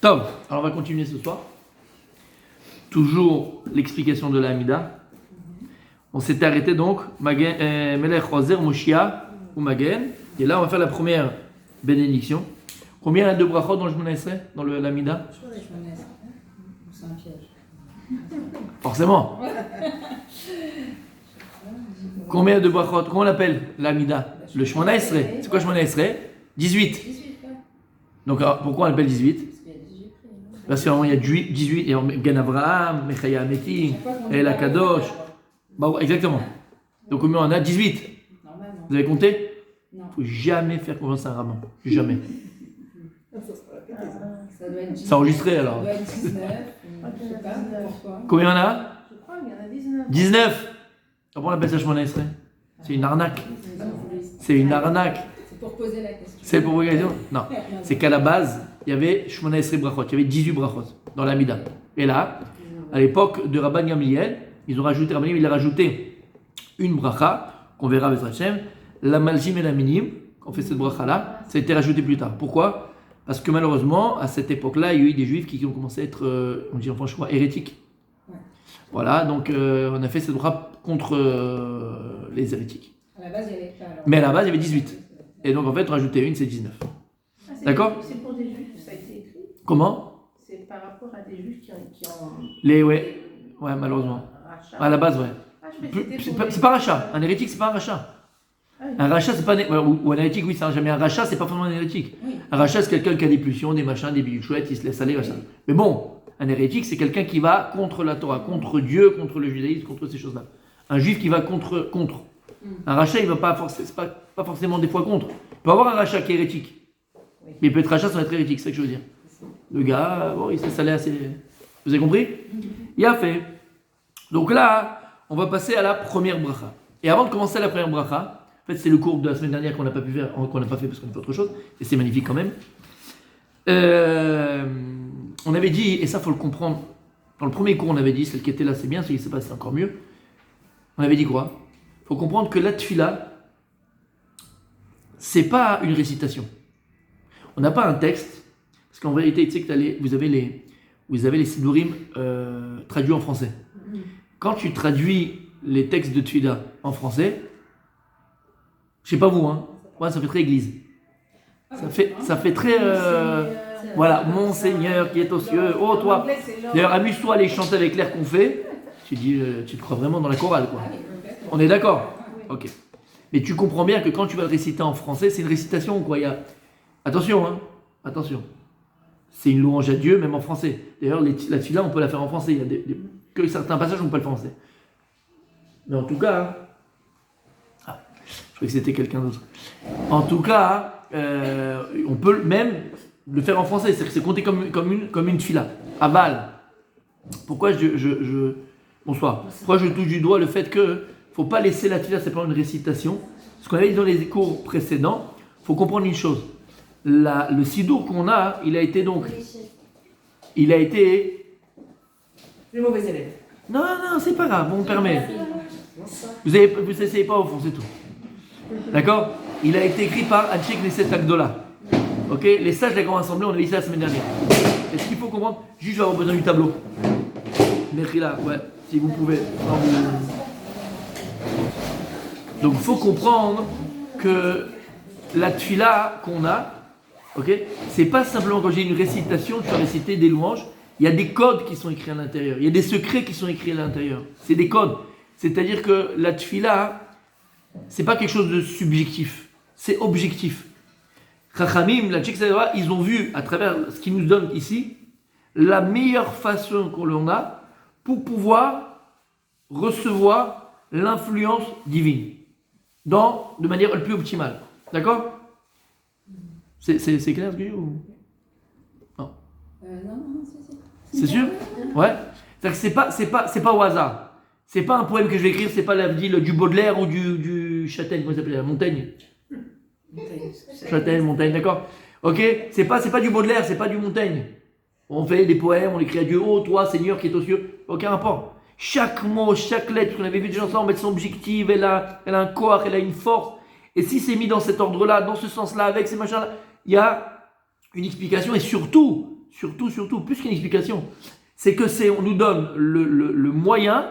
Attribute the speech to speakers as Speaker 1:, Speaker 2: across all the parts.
Speaker 1: Top. Alors on va continuer ce soir. Toujours l'explication de la Hamida. On s'était arrêté donc, Melech Ozer Moshia ou Magen. Et là on va faire la première bénédiction. Combien il y a de brachot dans le Shemona Esrei, dans l'Amida?
Speaker 2: C'est un piège.
Speaker 1: Forcément. Combien de brachot? Comment on appelle l'Amida? Le Shemona Esrei. C'est quoi Shemona Esrei? 18.
Speaker 2: 18, ouais.
Speaker 1: Donc alors, pourquoi on appelle 18?
Speaker 2: Parce qu'il y a 18 prix.
Speaker 1: Parce qu'il y a 18, il y a Gan Avraham, Mechaya Ameti, El Akadosh. Bah, exactement. Donc combien on a? 18.
Speaker 2: Normalement.
Speaker 1: Vous avez compté?
Speaker 2: Non.
Speaker 1: Il ne faut jamais faire confiance à un rabbin. Jamais.
Speaker 2: Ça doit être 19.
Speaker 1: C'est enregistré alors.
Speaker 2: Ça doit être 19. Je sais pas pourquoi.
Speaker 1: Combien on a?
Speaker 3: Je crois qu'il y en a 19.
Speaker 1: 19. Comment on appelle ça Shemona Esrei? C'est une arnaque. C'est une arnaque.
Speaker 2: C'est pour poser la question.
Speaker 1: C'est pour vous dire? Non. C'est qu'à la base, il y avait Shemona Esrei brachot. Il y avait 18 brachot dans l'Amida. Et là, à l'époque de Rabban Gamliel, ils ont rajouté, Rabban Gamliel, il a rajouté une bracha, qu'on verra avec Hachem, la malchim et la minim, qu'on fait cette bracha-là, ça a été rajouté plus tard. Pourquoi? Parce que malheureusement, à cette époque-là, il y a eu des juifs qui ont commencé à être, on dit franchement, hérétiques.
Speaker 2: Ouais.
Speaker 1: Voilà, donc on a fait cette bracha contre les hérétiques.
Speaker 2: À la base, il y avait pas. Alors.
Speaker 1: Mais à la base, il y avait 18. Et donc en fait, rajouter une, c'est 19. D'accord.
Speaker 3: C'est pour des juifs que ça a été écrit.
Speaker 1: Comment?
Speaker 3: C'est par rapport à des juifs qui ont
Speaker 1: Ouais, malheureusement.
Speaker 3: rachat.
Speaker 1: À la base, ouais.
Speaker 3: Ah, je me disais pour
Speaker 1: C'est pas un rachat. Un hérétique, c'est pas un rachat.
Speaker 3: Ah, oui.
Speaker 1: Un rachat, c'est pas ou un hérétique, oui, c'est jamais un rachat, c'est pas forcément un hérétique.
Speaker 2: Oui.
Speaker 1: Un rachat, c'est quelqu'un qui a des pulsions, des machins, des bidules chouettes, il se laisse aller, machin. Mais bon, un hérétique, c'est quelqu'un qui va contre la Torah, contre Dieu, contre le judaïsme, contre ces choses-là. Un juif qui va contre. Un rachat, il va pas forcément, c'est pas forcément des fois contre. Il peut avoir un rachat qui est hérétique.
Speaker 2: Oui.
Speaker 1: Mais il peut être rachat sans être hérétique, c'est ça que je veux dire. Le gars, bon, il se laisse aller assez. Vous avez compris? Il a fait. Donc là, on va passer à la première bracha. Et avant de commencer la première bracha, en fait, c'est le cours de la semaine dernière qu'on n'a pas pu faire, qu'on n'a pas fait parce qu'on a fait autre chose, et c'est magnifique quand même. On avait dit, et ça faut le comprendre, dans le premier cours on avait dit, celle qui était là c'est bien, celui qui s'est passé encore mieux. On avait dit quoi? Il faut comprendre que la tfila, c'est pas une récitation. On n'a pas un texte, parce qu'en vérité, tu sais que vous avez les sidurim traduits en français. Quand tu traduis les textes de tfila en français, je sais pas vous, hein, moi ça fait très église. Ça fait très, voilà, mon Seigneur qui est aux cieux, oh toi. D'ailleurs, amuse-toi à les chanter avec l'air qu'on fait. Tu dis, tu te crois vraiment dans la chorale, quoi. On est d'accord? Ok. Mais tu comprends bien que quand tu vas le réciter en français, c'est une récitation, quoi. Attention, hein, attention. C'est une louange à Dieu, même en français. D'ailleurs, la tfila, on peut la faire en français. Il y a que certains passages, on peut pas le faire en français. Mais en tout cas, je croyais que c'était quelqu'un d'autre. En tout cas, on peut même le faire en français. C'est compté comme une tfila. Aval. Pourquoi bonsoir. Pourquoi je touche du doigt le fait que faut pas laisser la tfila, c'est pas une récitation. Ce qu'on avait dit dans les cours précédents, faut comprendre une chose. Le sidour qu'on a, il a été.
Speaker 3: Les mauvais élèves.
Speaker 1: Non, c'est pas grave, on me permet. Vous essayez pas au fond, c'est tout. D'accord? Il a été écrit par Anshei Knesset Agdola. Ok? Les sages de la Grande Assemblée, on l'a vu ça la semaine dernière. Est-ce qu'il faut comprendre? Juste, je vais avoir besoin du tableau. Mechila, ouais, si vous pouvez. Donc, il faut comprendre que la tfila qu'on a, ok? C'est pas simplement quand j'ai une récitation, tu vas réciter des louanges. Il y a des codes qui sont écrits à l'intérieur. Il y a des secrets qui sont écrits à l'intérieur. C'est des codes. C'est-à-dire que la tfila, c'est pas quelque chose de subjectif, c'est objectif. Chachamim, la Tchèque, ils ont vu à travers ce qu'ils nous donnent ici la meilleure façon qu'on a pour pouvoir recevoir l'influence divine de manière le plus optimale. D'accord? C'est clair ce que je dis ou non?
Speaker 2: Non,
Speaker 1: C'est sûr? Ouais. C'est-à-dire que c'est pas au hasard. C'est pas un poème que je vais écrire, c'est pas du Baudelaire ou du Châtaigne, comment ça s'appelle, la Montaigne. Châtaigne, Montaigne, d'accord. Ok, c'est pas du Baudelaire, c'est pas du Montaigne. On fait des poèmes, on écrit à Dieu, oh toi Seigneur qui est aux cieux, aucun rapport. Chaque mot, chaque lettre qu'on avait vu déjà ensemble, elles sont objectives, elle a un corps, elle a une force. Et si c'est mis dans cet ordre-là, dans ce sens-là, avec ces machins-là, il y a une explication et surtout, surtout, plus qu'une explication, c'est que on nous donne le moyen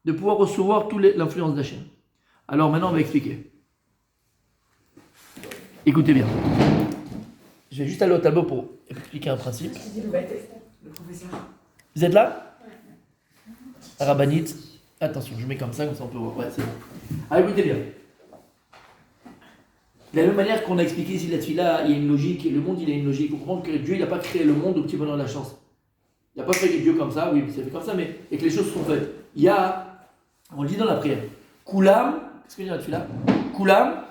Speaker 1: de pouvoir recevoir toute l'influence d'Hachem. Alors maintenant, on va expliquer. Écoutez bien. Je vais juste aller au tableau pour expliquer un principe.
Speaker 3: Le professeur.
Speaker 1: Vous êtes là? Rabbinite. Attention, je mets comme ça on peut voir. Ouais, c'est bon. Alors écoutez bien. De la même manière qu'on a expliqué ici là, il y a une logique, et le monde il a une logique. Il faut comprendre que Dieu il n'a pas créé le monde au petit bonheur de la chance. Il n'a pas fait Dieu comme ça, oui, c'est fait comme ça, mais et que les choses sont faites. Il y a, on le dit dans la prière, Kulam, qu'est-ce que je dis là? Kulam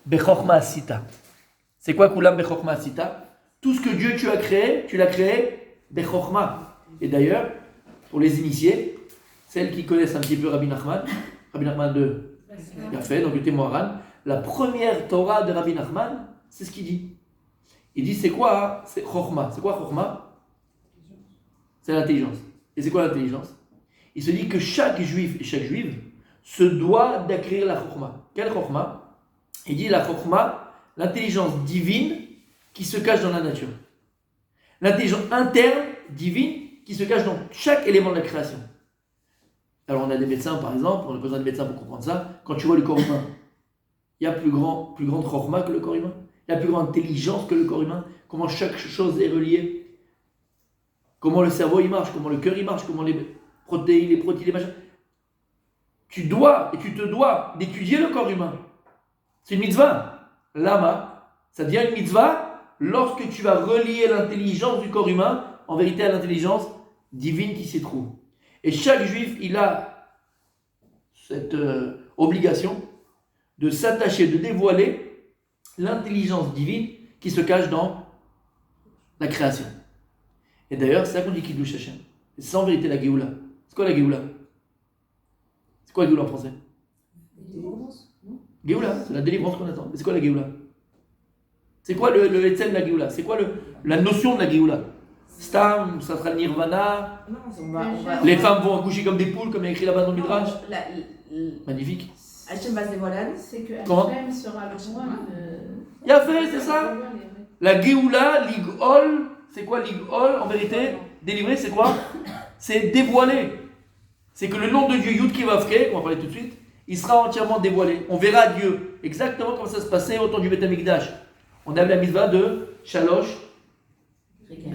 Speaker 1: Bechorma Asita. C'est quoi Kulam Bechorma Asita? Tout ce que Dieu tu l'as créé Bechorma. Et d'ailleurs, pour les initiés, celles qui connaissent un petit peu Rabbi Nachman II, il a fait, donc le témoin, la première Torah de Rabbi Nachman, c'est ce qu'il dit. Il dit c'est quoi? C'est Chorma. C'est quoi Chorma? C'est l'intelligence. Et c'est quoi l'intelligence? Il se dit que chaque juif et chaque juive se doit d'acquérir la Chorma. Quelle Chorma? Il dit la Chorma, l'intelligence divine qui se cache dans la nature. L'intelligence interne divine qui se cache dans chaque élément de la création. Alors on a des médecins par exemple, on a besoin de médecins pour comprendre ça. Quand tu vois le corps humain, il y a plus grande chorma que le corps humain. Il y a plus grande intelligence que le corps humain. Comment chaque chose est reliée. Comment le cerveau il marche, comment le cœur il marche, comment les protéines, les machins. Tu te dois d'étudier le corps humain. C'est une mitzvah. Lama, ça devient une mitzvah lorsque tu vas relier l'intelligence du corps humain en vérité à l'intelligence divine qui s'y trouve. Et chaque juif, il a cette obligation de s'attacher, de dévoiler l'intelligence divine qui se cache dans la création. Et d'ailleurs, c'est ça qu'on dit Kiddush Hashem. Et c'est en vérité la Géoula. C'est quoi la Géoula? C'est quoi la Géoula en français? Géoula, c'est la délivrance qu'on attend. Mais c'est quoi la Géoula? C'est quoi le Etzem de la Géoula? C'est quoi la notion de la Géoula? Stam, ça sera le Nirvana.
Speaker 3: Non, on va,
Speaker 1: les femmes vont accoucher comme des poules, comme il y a écrit là-bas dans le Midrash. Magnifique.
Speaker 3: Hachem va se dévoiler.
Speaker 2: C'est que
Speaker 1: Comment?
Speaker 2: Hachem sera le roi.
Speaker 1: Il a fait, c'est ça. La Géoula, Ligol, c'est quoi Ligol en vérité? Délivrer, c'est quoi? C'est dévoiler. C'est que le nom de Dieu, Yud Kivavke, on va parler tout de suite, il sera entièrement dévoilé. On verra Dieu exactement comme ça se passait au temps du Beth Amikdash. On avait la mitzvah de Shalosh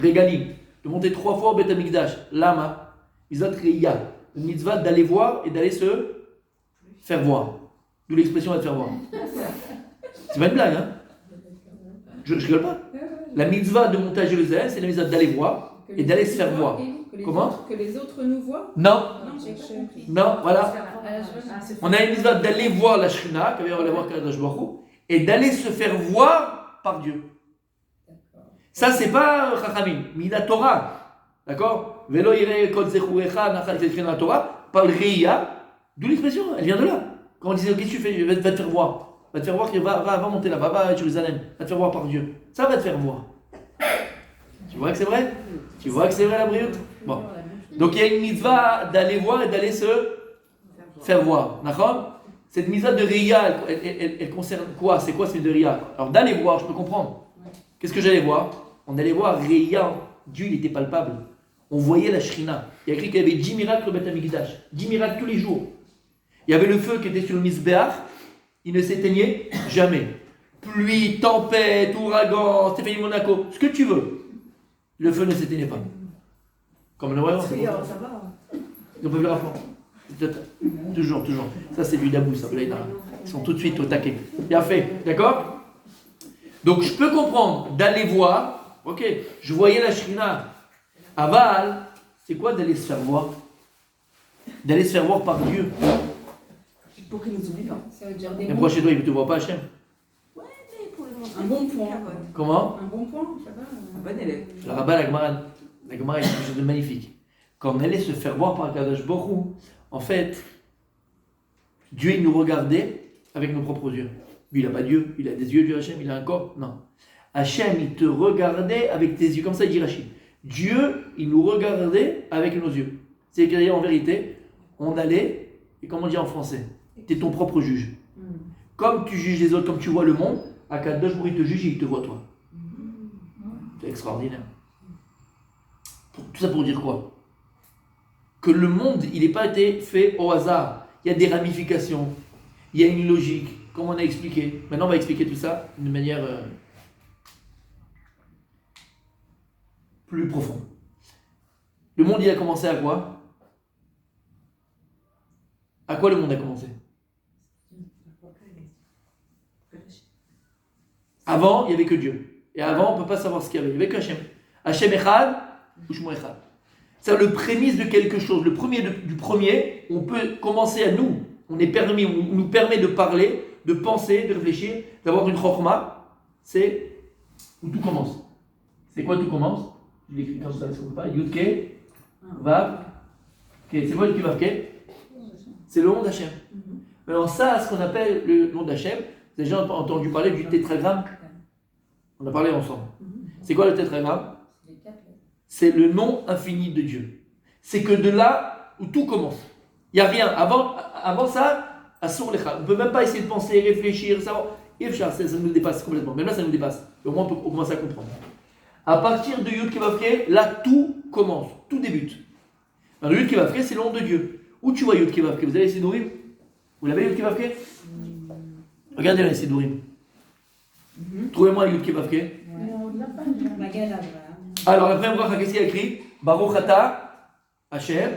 Speaker 1: Regalim, de monter 3 fois au Beth Amikdash. Lama, mitzvah Reya, une mitzvah d'aller voir et d'aller se faire voir. D'où l'expression va te faire voir. C'est pas une blague, hein? Je rigole pas. La mitzvah de monter à Jérusalem, c'est la mitzvah d'aller voir et d'aller se faire voir. Comment?
Speaker 2: Que les autres nous voient?
Speaker 1: Non.
Speaker 2: Non, j'ai compris.
Speaker 1: Non, voilà. On a une mitzvah d'aller voir la Shrina, qui va aller voir Kadosh Baruch Hu, et d'aller se faire voir par Dieu. Ça, c'est pas Chachamim, Mina Torah. D'accord? Velo yire kol zechurecha nachal, c'est écrit dans la Torah, par le Reya, d'où l'expression, elle vient de là. Quand on disait, qu'est-ce que tu fais? Va te faire voir. Va te faire voir, va monter là-bas, va à Jérusalem, va te faire voir par Dieu. Ça va te faire voir. Tu vois que c'est vrai? Tu vois que c'est vrai la brioute? Bon. Donc il y a une mitzvah d'aller voir et d'aller se faire voir. D'accord? Cette mitzvah de Reya, elle concerne quoi? C'est quoi cette de Reya? Alors d'aller voir, je peux comprendre. Qu'est-ce que j'allais voir? On allait voir Reya. Dieu, il était palpable. On voyait la Shrina. Il y a écrit qu'il y avait 10 miracles au Beth Amikdash. 10 miracles tous les jours. Il y avait le feu qui était sur le Mizbeach. Il ne s'éteignait jamais. Pluie, tempête, ouragan, Stéphanie Monaco, ce que tu veux. Le feu ne s'éteignait pas. Comme le voyant.
Speaker 3: Ça va.
Speaker 1: On peut le faire. Toujours. Ça, c'est du dabou, ça. Ils sont tout de suite au taquet. Bien fait. D'accord? Donc, je peux comprendre d'aller voir. Ok, je voyais la Shrina. Aval, c'est quoi d'aller se faire voir? D'aller se faire voir par Dieu.
Speaker 3: Pour qu'il nous oublie pas.
Speaker 2: Ça veut dire des
Speaker 1: Mais
Speaker 2: bons.
Speaker 1: proche chez toi, il ne te voit pas, Hachem.
Speaker 3: Ouais, mais pour le moment.
Speaker 2: Un bon point.
Speaker 1: Comment?
Speaker 2: Un bon point, ça va.
Speaker 3: Un bon élève.
Speaker 1: Le rabbin, la Gemara est quelque chose de magnifique. Quand on allait se faire voir par Kadosh Baruch Hu, en fait, Dieu, il nous regardait avec nos propres yeux. Lui, il n'a pas Dieu, il a des yeux, Dieu Hachem, il a un corps. Non. Hachem, il te regardait avec tes yeux, comme ça il dit Rachid. Dieu, il nous regardait avec nos yeux. C'est que en vérité, on allait, et comme on dit en français, tu es ton propre juge. Comme tu juges les autres, comme tu vois le monde, à Kadosh Baruch Hu, il te juge et il te voit toi. C'est extraordinaire. Tout ça pour dire quoi? Que le monde, il n'est pas été fait au hasard. Il y a des ramifications, il y a une logique, comme on a expliqué. Maintenant, on va expliquer tout ça d'une manière plus profonde. Le monde, il a commencé à quoi? À quoi le monde a commencé? Avant, il n'y avait que Dieu. Et avant, on ne peut pas savoir ce qu'il y avait. Il n'y avait que Hachem. Hachem Echad, ou Shmo Echad. C'est le prémisse de quelque chose. Le premier du premier, on peut commencer à nous. On est permis, on nous permet de parler, de penser, de réfléchir, d'avoir une chokma. C'est où tout commence. C'est quoi tout commence? Je l'écris comme ça, ça ne pas. Yudke, Vav. C'est quoi Yudke, Vav, Ke? C'est le nom d'Hachem. Alors ça, ce qu'on appelle le nom d'Hachem, vous avez déjà entendu parler du tétragramme? On a parlé ensemble. C'est quoi le tétragramme? C'est le nom infini de Dieu. C'est que de là où tout commence. Il n'y a rien. Avant ça, Assour Lecha. On ne peut même pas essayer de penser, réfléchir, savoir. Ça nous dépasse complètement. Même là, ça nous dépasse. Au moins, on peut commencer à comprendre. À partir de Yud Kevavke, là, tout commence. Tout débute. Alors, le Yud Kevavke, c'est le nom de Dieu. Où tu vois Yud Kevavke? Vous avez les Sidourim? Vous l'avez Yud Kevavke? Regardez là, les Sidourim. Trouvez-moi Yud Kevavke. Alors, la première bracha, qu'est-ce qu'il y a écrit? Baruch Ata Hashem.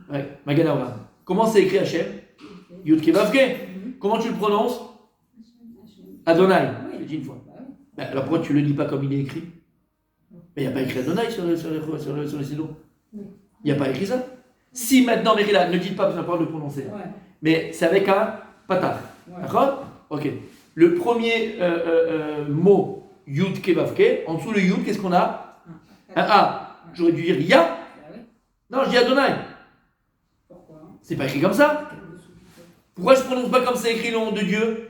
Speaker 1: Ouais, Magen Avraham. Comment c'est écrit Hashem? Yud Kevavke. Comment tu le prononces? Adonai. Je l'ai dit une fois. Alors pourquoi tu ne le dis pas comme il est écrit? Mais il n'y a pas écrit Adonai sur les silos. Il n'y a pas écrit ça. Si maintenant, Mérila, ne dites pas, parce qu'on n'a pas le prononcer. Mais c'est avec un patah. D'accord? Ok. Le premier mot, Yud Kevavke, en dessous le Yud, qu'est-ce qu'on a? Un A. J'aurais dû dire Ya. Non, je dis Adonai. C'est pas écrit comme ça. Pourquoi je ne prononce pas comme c'est écrit le nom de Dieu?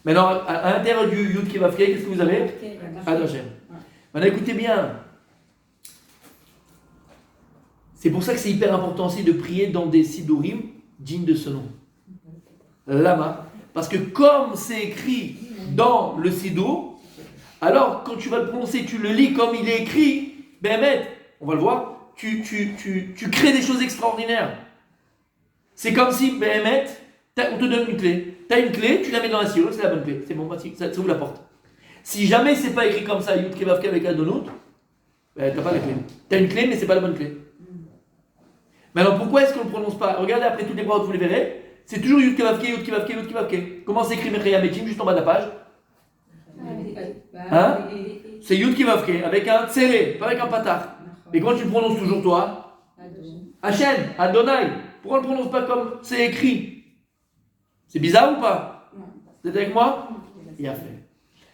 Speaker 1: Maintenant, à l'intérieur du Yud Kevavke, qu'est-ce que vous avez? Adonai. Maintenant, écoutez bien. C'est pour ça que c'est hyper important aussi de prier dans des Sidourim dignes de ce nom. Lama. Parce que comme c'est écrit dans le Sidour, alors quand tu vas le prononcer, tu le lis comme il est écrit, on va le voir, tu crées des choses extraordinaires. C'est comme si, on te donne une clé. Tu as une clé, tu la mets dans la silo, c'est la bonne clé. C'est bon, ça ouvre la porte. Si jamais c'est pas écrit comme ça, Yud Kevavke avec Adonut, t'as pas la clé. T'as une clé, mais c'est pas la bonne clé. Mais alors pourquoi est-ce qu'on ne prononce pas? Regardez après toutes les paroles, vous les verrez. C'est toujours Yud Kevavke, Yud Kevavke, Yud Kevavke. Comment s'écrit Mechaya Metim, juste en bas de la page? Hein? C'est Yud Kevavke, avec un tsere, pas avec un patah. Et comment tu le prononces toujours toi? Hachem, Adonai. Pourquoi on ne le prononce pas comme c'est écrit? C'est bizarre ou pas? Vous êtes avec moi? Il a fait.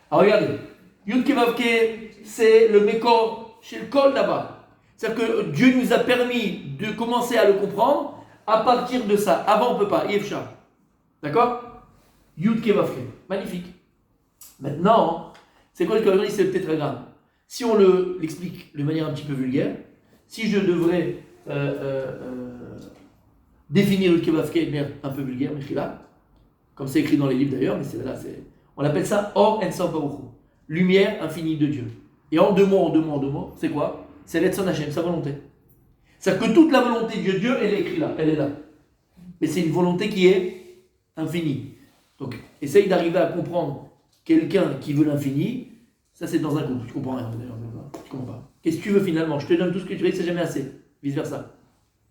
Speaker 1: Alors regardez, Yud Kevavke, c'est le Mekor chez le Kol là-bas. C'est-à-dire que Dieu nous a permis de commencer à le comprendre à partir de ça. Avant, on ne peut pas. Yefcha. D'accord? Yud Kevavke. Magnifique. Maintenant, c'est quoi le Kevavke? C'est le tétragramme. Si on l'explique de manière un petit peu vulgaire, si je devrais définir le Kevavke de manière un peu vulgaire, Mechila, comme c'est écrit dans les livres d'ailleurs, mais on appelle ça Or En Sof Baruch Hu, lumière infinie de Dieu. Et en deux mots, c'est quoi? C'est l'Etson Hashem, sa volonté. C'est-à-dire que toute la volonté de Dieu, elle est écrite là, elle est là. Mais c'est une volonté qui est infinie. Donc, essaye d'arriver à comprendre quelqu'un qui veut l'infini, ça c'est dans un couple, tu comprends rien, tu comprends pas. Qu'est-ce que tu veux finalement? Je te donne tout ce que tu veux, c'est jamais assez. Vice versa.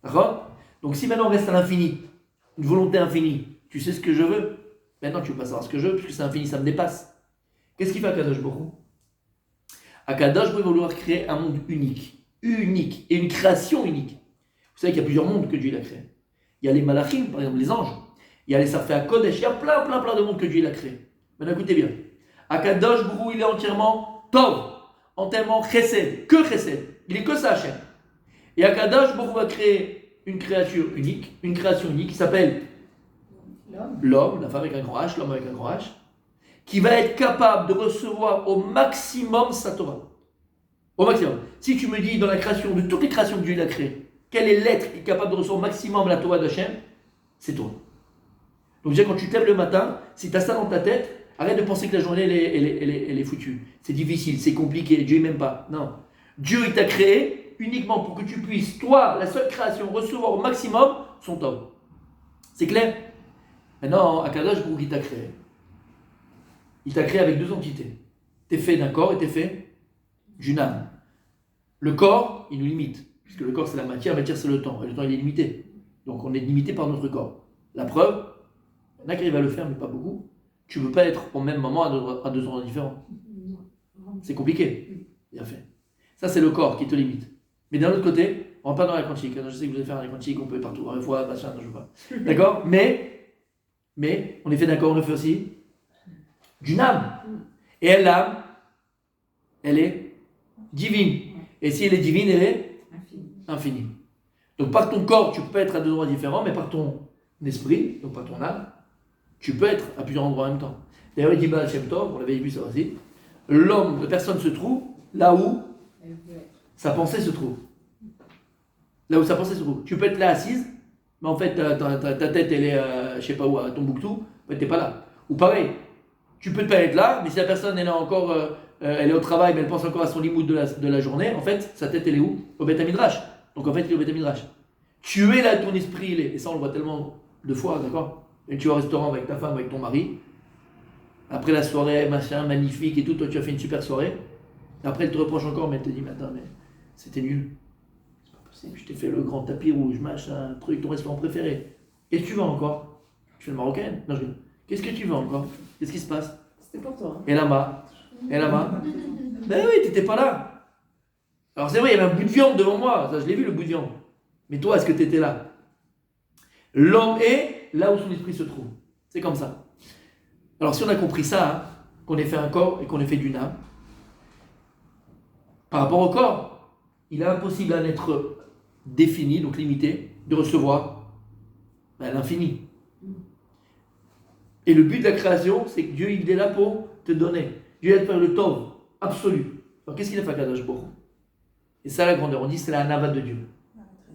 Speaker 1: D'accord? Donc si maintenant on reste à l'infini, une volonté infinie, tu sais ce que je veux? Maintenant tu ne veux pas savoir ce que je veux, puisque c'est infini, ça me dépasse. Qu'est-ce qu'il fait Akadosh Baruch Hu? Akadosh Baruch Hu va vouloir créer un monde unique, et une création unique. Vous savez qu'il y a plusieurs mondes que Dieu a créés. Il y a les malachim, par exemple les anges. Il y a les Sarfei HaKodesh, il y a plein de mondes que Dieu a créés. Maintenant écoutez bien. Akadosh Baruch Hu, il est entièrement Tov, entièrement Chesed, que Chesed. Il est que ça Hachem. Et Akadosh Baruch Hu va créer une création unique qui s'appelle l'homme, la femme avec un grand H, l'homme avec un grand H, qui va être capable de recevoir au maximum sa Torah. Au maximum. Si tu me dis dans la création, de toutes les créations que Dieu a créées, quel est l'être qui est capable de recevoir au maximum la Torah d'Hachem? C'est toi. Donc déjà quand tu te lèves le matin, si tu as ça dans ta tête, arrête de penser que la journée elle est foutue. C'est difficile, c'est compliqué, Dieu n'aime pas. Non. Dieu, il t'a créé uniquement pour que tu puisses, toi, la seule création, recevoir au maximum son Tov. C'est clair? Maintenant, Akadosh Baruch Hu, il t'a créé. Il t'a créé avec deux entités. T'es fait d'un corps et t'es fait d'une âme. Le corps, il nous limite. Puisque le corps, c'est la matière c'est le temps. Et le temps, il est limité. Donc, on est limité par notre corps. La preuve, il y en a qui arrivent à le faire, mais pas beaucoup. Tu ne peux pas être au même moment à deux endroits différents. C'est compliqué. Bien fait. Ça, c'est le corps qui te limite. Mais d'un autre côté, on ne rentre pas dans la quantique. Je sais que vous allez faire la quantique, on peut partout. Une fois, machin, je ne veux pas. D'accord? Mais, on est fait d'un corps, on est fait aussi d'une âme. Et elle, l'âme, elle est divine. Et si elle est divine, elle est infinie. Donc par ton corps, tu peux être à deux endroits différents, mais par ton esprit, donc par ton âme, tu peux être à plusieurs endroits en même temps. D'ailleurs, il dit Baal Shem Tov, on l'avait vu ça aussi, l'homme, la personne se trouve là où sa pensée se trouve. Là où sa pensée se trouve. Tu peux être là assise, mais en fait ta tête elle est, je sais pas où, à Tombouctou, mais t'es pas là. Ou pareil, tu peux pas être là, mais si la personne elle est encore, elle est au travail, mais elle pense encore à son limoud de la journée, en fait, sa tête elle est où? Au Beth Midrash. Donc en fait, il est au Beth Midrash. Tu es là, ton esprit il est, et ça on le voit tellement de fois, d'accord? Et tu vas au restaurant avec ta femme, avec ton mari, après la soirée, machin, magnifique et tout, toi tu as fait une super soirée, après elle te reproche encore, mais elle te dit, mais attends, mais c'était nul. C'est pas possible, je t'ai fait le grand tapis rouge, machin, truc, ton restaurant préféré. Qu'est-ce que tu veux encore? Je fais le marocaine. Non, qu'est-ce que tu veux encore? Qu'est-ce qui se passe?
Speaker 3: C'était pour toi.
Speaker 1: Et là-bas? Ben oui, t'étais pas là. Alors c'est vrai, il y avait un bout de viande devant moi, ça je l'ai vu le bout de viande. Mais toi, est-ce que t'étais là? L'homme est là où son esprit se trouve. C'est comme ça. Alors si on a compris ça, hein, qu'on est fait un corps et qu'on est fait d'une âme, par rapport au corps, il est impossible à n'être défini, donc limité, de recevoir l'infini. Et le but de la création, c'est que Dieu il est là pour te donner. Dieu est là pour faire le tov absolu. Alors qu'est-ce qu'il a fait à Kadosh Baruch Hu? Et ça la grandeur, on dit c'est la hanava de Dieu.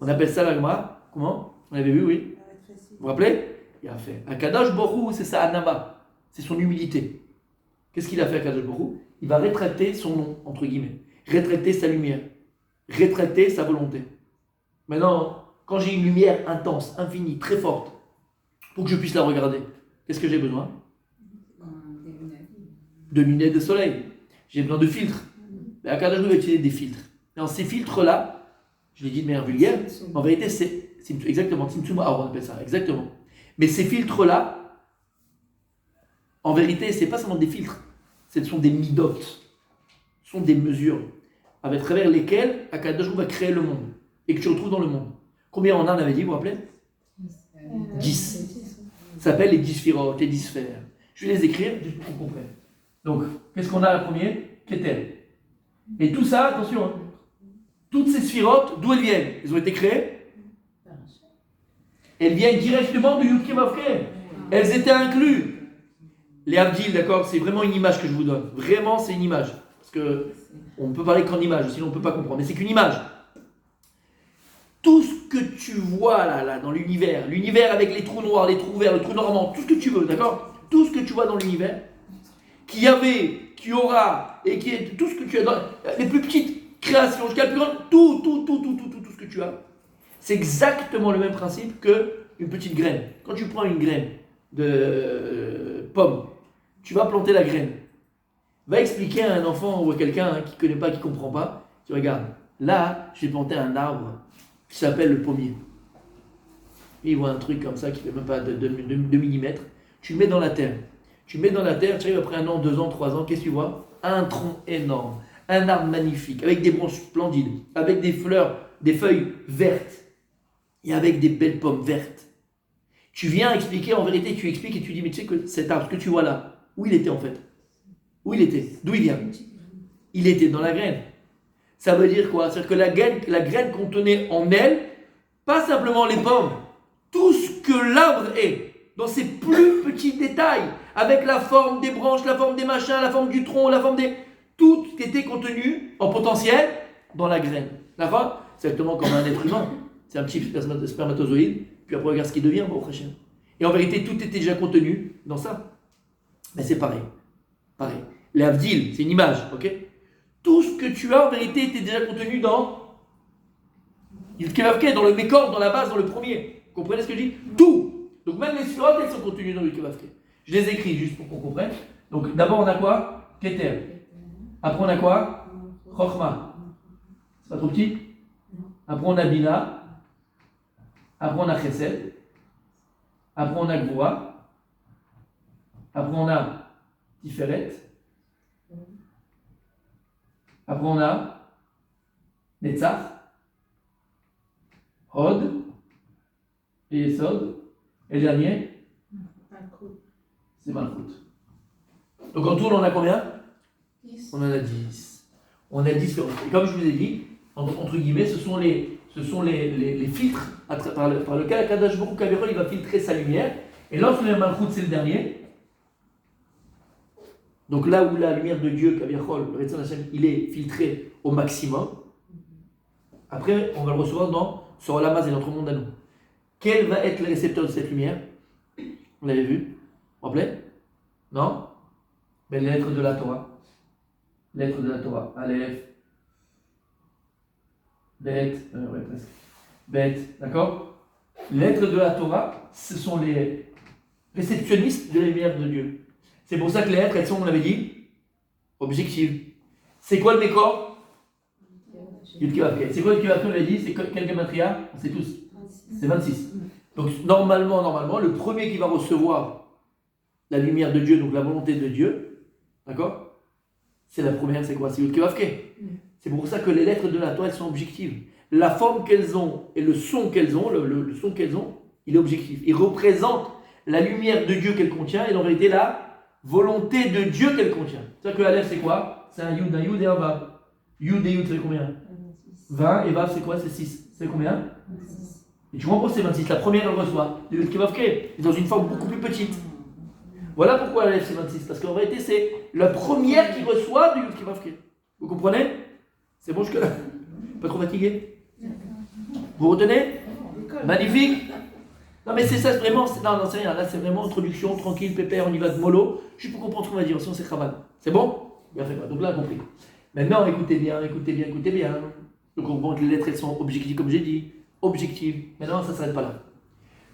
Speaker 1: On appelle ça la Gemara, comment? On avait vu, oui. Vous vous rappelez? Il a fait. Akadosh Baruch Hu, c'est sa hanava, c'est son humilité. Qu'est-ce qu'il a fait à Kadosh Baruch Hu? Il va rétracter son nom, entre guillemets. Rétracter sa lumière. Rétracter sa volonté. Maintenant, quand j'ai une lumière intense, infinie, très forte, pour que je puisse la regarder, qu'est-ce que j'ai besoin? De lunettes de soleil. J'ai besoin de filtres. Mais Akadosh Baruch Hu va utiliser des filtres. Dans ces filtres-là, je l'ai dit de manière vulgaire, en vérité, c'est exactement, Tzimtzum Aron, on appelle ça, exactement. Mais ces filtres-là, en vérité, ce n'est pas seulement des filtres, ce sont des midot, ce sont des mesures, avec travers lesquelles Akadosh Baruch Hu va créer le monde, et que tu retrouves dans le monde. Combien on en avait dit, vous vous rappelez? 10. Ça s'appelle les 10 sphirotes, les 10 sphères. Je vais les écrire, juste pour qu'on comprenne. Donc, qu'est-ce qu'on a le premier? Keter. Et tout ça, attention, hein, toutes ces sphirotes, d'où elles viennent? Elles ont été créées. Elles viennent directement de Yud-Keh Vav-Keh. Elles étaient incluses. Les Abdil, d'accord, c'est vraiment une image que je vous donne. Vraiment, c'est une image. Parce qu'on ne peut parler qu'en image, sinon on ne peut pas comprendre. Mais c'est qu'une image. Tout ce que tu vois là dans l'univers avec les trous noirs, les trous verts, le trou normand, tout ce que tu veux, d'accord? Tout ce que tu vois dans l'univers, qu'il y avait, qu'il y aura, et qui est tout ce que tu as dans les plus petites créations, jusqu'à la plus grande, tout ce que tu as, c'est exactement le même principe qu'une petite graine. Quand tu prends une graine de pomme, tu vas planter la graine. Va expliquer à un enfant ou à quelqu'un qui ne connaît pas, qui ne comprend pas, tu regardes, là, j'ai planté un arbre qui s'appelle le pommier. Il voit un truc comme ça qui ne fait même pas 2 millimètres. Tu le mets dans la terre. Tu arrives après 1 an, 2 ans, 3 ans, qu'est-ce que tu vois? Un tronc énorme, un arbre magnifique, avec des branches splendides, avec des fleurs, des feuilles vertes, et avec des belles pommes vertes. Tu viens expliquer, en vérité, tu expliques et tu dis, mais tu sais que cet arbre, ce que tu vois là, où il était en fait? Où il était? D'où il vient? Il était dans la graine. Ça veut dire quoi? C'est-à-dire que la graine contenait en elle, pas simplement les pommes, tout ce que l'arbre est, dans ses plus petits détails, avec la forme des branches, la forme des machins, la forme du tronc, la forme des... Tout était contenu en potentiel dans la graine. D'accord? C'est exactement comme un être humain. C'est un petit spermatozoïde, puis après regarde ce qu'il devient, bon, prochain. Et en vérité, tout était déjà contenu dans ça. Mais c'est pareil. Les Avdil, c'est une image, ok? Tout ce que tu as en vérité était déjà contenu dans Yud Kei Vav Kei, dans le Mékor, dans la base, dans le premier. Vous comprenez ce que je dis? Tout. Donc même les Sphirot, elles sont contenues dans Yud Kei Vav Kei. Je les écris juste pour qu'on comprenne. Donc d'abord on a quoi? Keter. Après on a quoi? Chochma. C'est pas trop petit? Après on a Bina. Après on a Chesed. Après on a Gvura. Après on a Tiferet. Après on a Netzach, Hod et Yesod. Et le dernier, c'est Malchut. Donc en tout on en a combien?
Speaker 2: 10.
Speaker 1: On en a 10. On a 10. Et comme je vous ai dit, entre guillemets, ce sont les filtres par lequel Akadosh Baruch Hu Kavérol, il va filtrer sa lumière. Et lorsque le Malchut c'est le dernier, donc là où la lumière de Dieu, Kavérol, le Retzon Hashem, il est filtré au maximum, après on va le recevoir sur Olamaz et notre monde à nous. Quel va être le récepteur de cette lumière? Vous l'avez vu? Vous vous rappelez? Non? Ben, les lettres de la Torah. Lettres de la Torah. Aleph. Bet. Ouais, presque. Bet. D'accord? Les lettres de la Torah, ce sont les réceptionnistes de la lumière de Dieu. C'est pour ça que les lettres, elles sont, on l'avait dit, objectives. C'est quoi le Mékor? Yud Kei Vav Kei. C'est quoi Yud Kei Vav Kei? On l'avait dit, c'est quel gematria? On sait tous. C'est 26. Donc normalement, le premier qui va recevoir la lumière de Dieu, donc la volonté de Dieu, d'accord? C'est la première, c'est quoi? C'est Yud Kei Vav Kei. C'est pour ça que les lettres de la Torah, elles sont objectives. La forme qu'elles ont et le son qu'elles ont, le son qu'elles ont, il est objectif. Il représente la lumière de Dieu qu'elle contient et en réalité la volonté de Dieu qu'elle contient. C'est-à-dire que Aleph, c'est quoi? C'est un Yud et un Vav. Yud et Yud, c'est combien? 20 et Vav, c'est quoi? C'est 6. C'est combien? 26. Et tu comprends, c'est 26. La première, elle reçoit le Yud Kei Vav Kei, dans une forme beaucoup plus petite. Voilà pourquoi Aleph, c'est 26. Parce qu'en réalité, c'est la première qui reçoit du Yud Kei Vav Kei. Vous comprenez? C'est bon jusque-là? Pas trop fatigué? Vous retenez? Magnifique! Non mais c'est ça vraiment, non c'est rien, là c'est vraiment introduction, tranquille, pépère, on y va de mollo, juste pour comprendre ce qu'on va dire, sinon c'est cravate. C'est bon? Bien fait, donc là compris. Maintenant écoutez bien. Donc on comprend que les lettres elles sont objectives comme j'ai dit, objectives. Maintenant ça ne s'arrête pas là.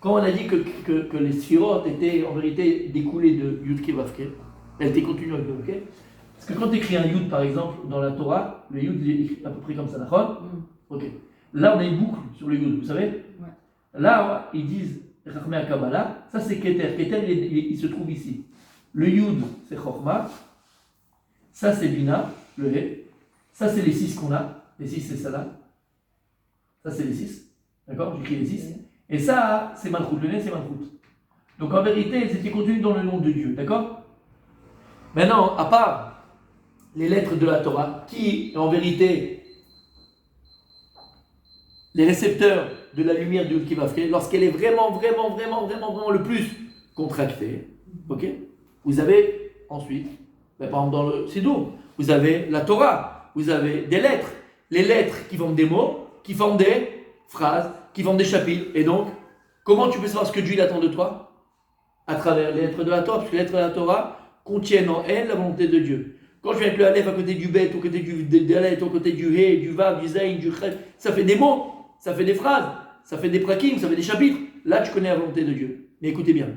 Speaker 1: Quand on a dit que les sphirotes étaient en vérité découlées de Yud Kei Vav Kei, elles étaient continuées avec Vav Kei, parce que quand tu écris un Yud par exemple dans la Torah, le Yud il est écrit à peu près comme ça, d'accord? Ok. Là on a une boucle sur le Yud, vous savez? Ouais. Là ils disent Chachmei Kabbalah, ça c'est Keter. Keter il se trouve ici. Le Yud c'est Chochma, ça c'est Bina, le He, ça c'est les 6 qu'on a, les 6 c'est ça là, ça c'est les 6, d'accord? J'écris les 6, et ça c'est Malchut, le He c'est Malchut. Donc en vérité elles étaient contenues dans le nom de Dieu, d'accord? Maintenant, à part les lettres de la Torah, qui en vérité les récepteurs de la lumière du Yud Kei Vav Kei, lorsqu'elle est vraiment le plus contractée, ok? Vous avez ensuite, par exemple dans le Sidour, vous avez la Torah, vous avez des lettres, les lettres qui forment des mots, qui forment des phrases, qui forment des chapitres, et donc, comment tu peux savoir ce que Dieu attend de toi? À travers les lettres de la Torah, parce que les lettres de la Torah contiennent en elles la volonté de Dieu. Quand je viens avec le Aleph à côté du Bet, au côté du Dalet, au côté du He, du Vav, du Zayin, du Chet, ça fait des mots. Ça fait des phrases, ça fait des prakim, ça fait des chapitres. Là, tu connais la volonté de Dieu. Mais écoutez bien.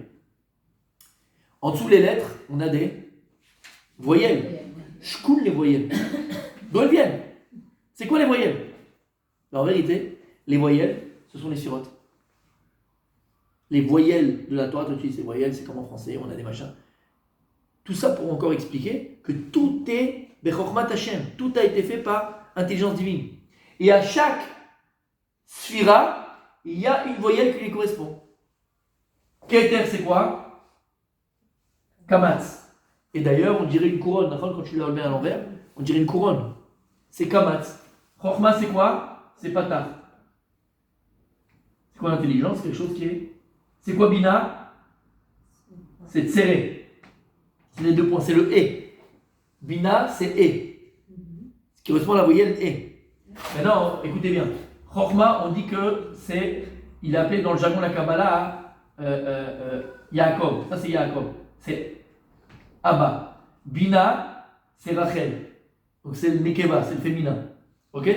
Speaker 1: En dessous les lettres, on a des voyelles. Je coule les voyelles. D'où elles viennent? C'est quoi les voyelles? En vérité, les voyelles, ce sont les sirotes. Les voyelles de la Torah, tu utilises ces voyelles, c'est comme en français, on a des machins. Tout ça pour encore expliquer que tout est Bechormat Hashem. Tout a été fait par intelligence divine. Et à chaque Sphira, il y a une voyelle qui lui correspond. Keter, c'est quoi? Kamatz. Et d'ailleurs, on dirait une couronne. Quand tu le mets à l'envers, on dirait une couronne. C'est Kamatz. Chochma, c'est quoi? C'est Patah. C'est quoi l'intelligence? C'est quelque chose qui est. C'est quoi Bina? C'est Tsere. C'est les 2 points, c'est le E. Bina, c'est E. Ce qui correspond à la voyelle E. Maintenant, écoutez bien. Chochma, on dit que c'est, il est appelé dans le jargon de la Kabbalah Yaakov. Ça c'est Yaakov. C'est Abba. Bina, c'est Rachel. Donc c'est le Nekeva, c'est le féminin. Ok?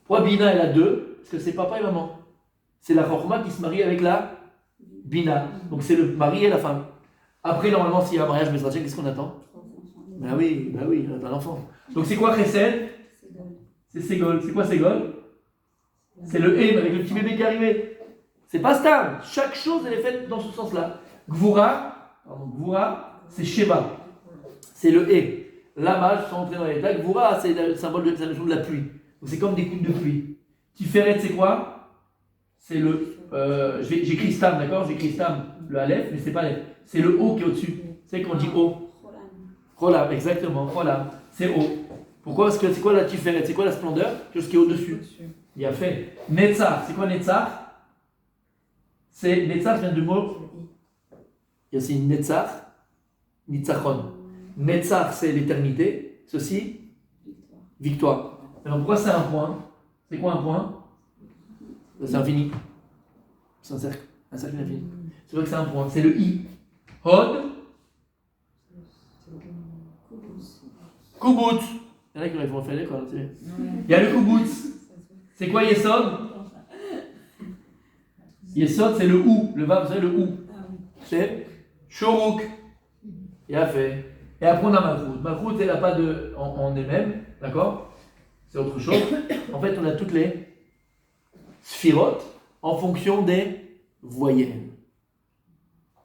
Speaker 1: Pourquoi Bina elle a deux? Parce que c'est papa et maman. C'est la Chorma qui se marie avec la Bina. Donc c'est le mari et la femme. Après, normalement, s'il y a un mariage, mais qu'est-ce qu'on attend? Ben oui, on attend un enfant. Donc c'est quoi Chesed? C'est Ségol. C'est quoi Ségol? C'est le M avec le petit bébé qui est arrivé. C'est pas stable. Chaque chose, elle est faite dans ce sens-là. Gvura, c'est Sheba. C'est le E. L'amage, sans entrer dans l'état. Gvura, c'est le symbole de la notion de la pluie. Donc c'est comme des gouttes de pluie. Tiferet, c'est quoi? C'est le. J'écris Stam, d'accord? J'écris Stam, le Aleph, mais c'est pas Aleph. C'est le O qui est au-dessus. C'est qu'on dit O. Rolam, exactement. Rolam, c'est O. Pourquoi? Parce que c'est quoi la Tiferet? C'est quoi la splendeur? Quelque chose qui est au-dessus. Il a fait. Netzach, c'est quoi Netzach? Netzach vient du mot. Il y a aussi Netzach, Nitzachon. Netzach, c'est l'éternité. Ceci, victoire. Alors pourquoi c'est un point? C'est quoi un point? C'est infini. C'est un cercle infini. C'est vrai que c'est un point. C'est le I. Hod. Kubutz. Il y en a qui vont faire l'école. Il y a le kubutz. C'est quoi Yesod? Yesod, c'est le ou. Le vav, c'est le ou. C'est Shoruk. Il a fait. Et après, on a Malchut. Malchut, elle n'a pas de. En elle-même. D'accord? C'est autre chose. En fait, on a toutes les sphirotes en fonction des voyelles.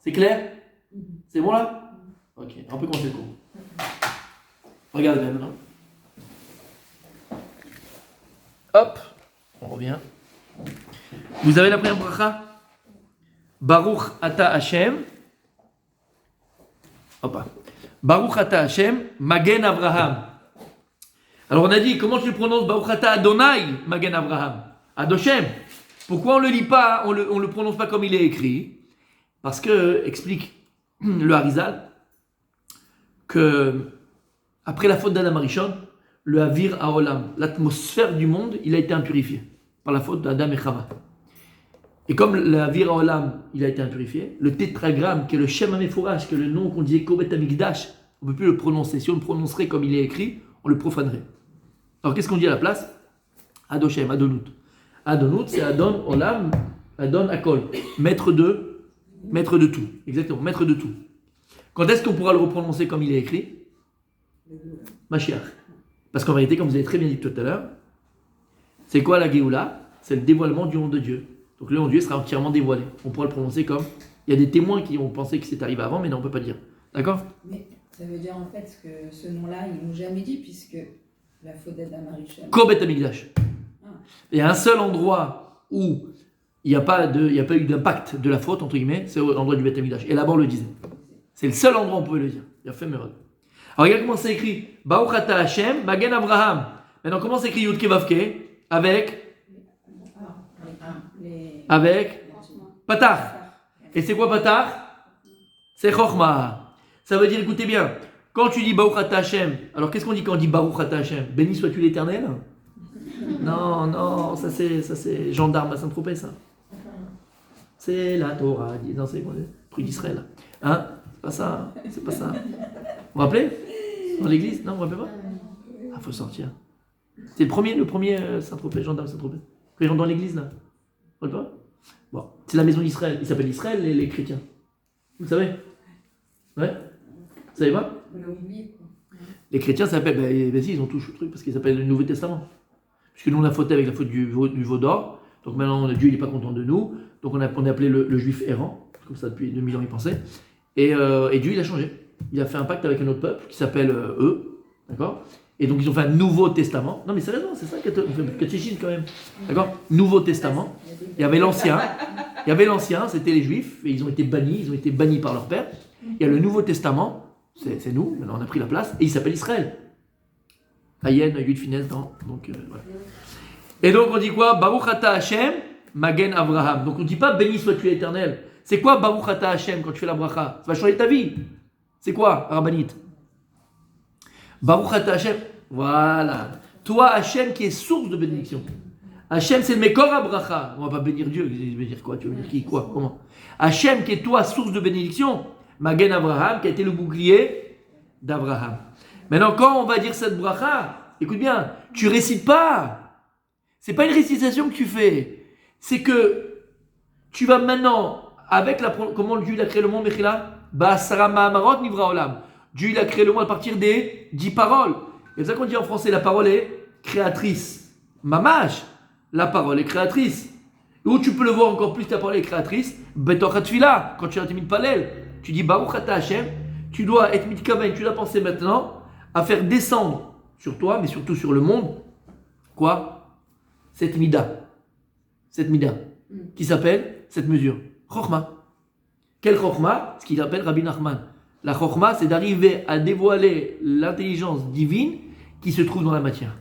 Speaker 1: C'est clair? C'est bon là? Ok, on peut commencer le cours. Regardez maintenant. Hop, on revient. Vous avez la première bracha? Baruch ata Hashem. Hop. Baruch ata Hashem, Magen Avraham. Alors on a dit, comment tu le prononces? Baruch ata Adonai, Magen Avraham. Adoshem. Pourquoi on ne le lit pas, on le prononce pas comme il est écrit? Parce que, explique le Harizal, que après la faute d'Adam Arishon, le Havir Haolam, l'atmosphère du monde, il a été impurifié par la faute d'Adam et Chava. Et comme le Havir Haolam, il a été impurifié, le tétragramme, qui est le Shem HaMeforash, qui est le nom qu'on disait Kobet Hamikdash, on ne peut plus le prononcer. Si on le prononcerait comme il est écrit, on le profanerait. Alors qu'est-ce qu'on dit à la place? Adoshem, Adonut. Adonut, c'est Adon Olam, Adon Akol, maître de tout. Exactement, maître de tout. Quand est-ce qu'on pourra le reprononcer comme il est écrit? Mashiach. Parce qu'en vérité, comme vous avez très bien dit tout à l'heure, c'est quoi la Géoula? C'est le dévoilement du nom de Dieu. Donc le nom de Dieu sera entièrement dévoilé. On pourra le prononcer comme... Il y a des témoins qui ont pensé que c'est arrivé avant, mais non, on ne peut pas dire. D'accord?
Speaker 2: Mais ça veut dire en fait que ce nom-là, ils ne l'ont jamais dit, puisque la faute d'Adam Arishon.
Speaker 1: Kobet Hamikdash. Il y a un seul endroit où il n'y a pas eu d'impact de la faute, entre guillemets, c'est l'endroit du Beth Hamikdash. Et là-bas, on le disait. C'est le seul endroit où on pouvait le dire. Il y a fait Merod. Alors regarde comment c'est écrit. Baruch ata Hashem, Magen Avraham. Maintenant, comment c'est écrit Yudke Vavke? Avec Patach. Et c'est quoi Patach? C'est Chochma. Ça veut dire, écoutez bien, quand tu dis Baruch ata Hashem, alors qu'est-ce qu'on dit quand on dit Baruch ata Hashem? Béni sois-tu l'Éternel? Non, ça c'est gendarme à Saint-Tropez, ça. C'est la Torah, non, c'est le truc d'Israël. Hein? C'est pas ça. Vous vous rappelez? Dans l'église? Non, vous ne vous rappelez pas? Ah, faut sortir. C'est le premier Saint-Tropez, gendarme Saint-Tropez. Les gens dans l'église, là. Vous ne rappelez pas? Bon, c'est la maison d'Israël. Il s'appelle Israël, les chrétiens. Vous le savez? Ouais? Vous savez pas? Les chrétiens s'appellent, ben si, ils ont touché le truc, parce qu'ils s'appellent le Nouveau Testament. Puisque nous, on a fauté avec la faute du veau d'or. Donc maintenant, Dieu, il n'est pas content de nous. Donc on est appelé le juif errant. Comme ça, depuis 2000 ans, il pensait. Et Dieu, il a changé. Il a fait un pacte avec un autre peuple qui s'appelle eux. D'accord? Et donc, ils ont fait un Nouveau Testament. Non, mais sérieusement, c'est ça, on fait catéchisme quand même. D'accord? Nouveau Testament. Il y avait l'ancien, c'était les juifs. Et ils ont été bannis par leur père. Il y a le Nouveau Testament. C'est nous. Maintenant, on a pris la place. Et il s'appelle Israël. Ayen, Yud Finesse, donc voilà. Et donc on dit quoi? Baruch ata Hashem, Magen Avraham. Donc on ne dit pas béni sois-tu éternel. C'est quoi Baruch ata Hashem quand tu fais la bracha? Ça va changer ta vie. C'est quoi, Rabbanit? Baruch ata Hashem. Voilà. Toi, Hashem, qui est source de bénédiction. Hashem, c'est le Mekor HaBracha. On ne va pas bénir Dieu. Tu veux dire quoi? Tu veux dire qui? Quoi? Comment? Hashem, qui est toi, source de bénédiction. Magen Avraham, qui a été le bouclier d'Avraham. Maintenant, quand on va dire cette bracha, écoute bien, tu récites pas. C'est pas une récitation que tu fais. C'est que tu vas maintenant, avec comment Dieu il a créé le monde, Mechila, Ba'asara ma'amarot nivra olam. Dieu il a créé le monde à partir des 10 paroles. Et c'est ça qu'on dit en français, la parole est créatrice. Mamash, la parole est créatrice. Où tu peux le voir encore plus, ta parole est créatrice, Betor HaTfila, quand tu es un palel, tu dis Baruch Ata Hashem, tu dois être mitkaven, tu dois penser maintenant à faire descendre sur toi, mais surtout sur le monde, quoi? Cette mida. Cette mida. Qui s'appelle cette mesure. Chokhma. Quelle Chokhma? Ce qu'il appelle Rabbi Nachman. La Chokhma, c'est d'arriver à dévoiler l'intelligence divine qui se trouve dans la matière.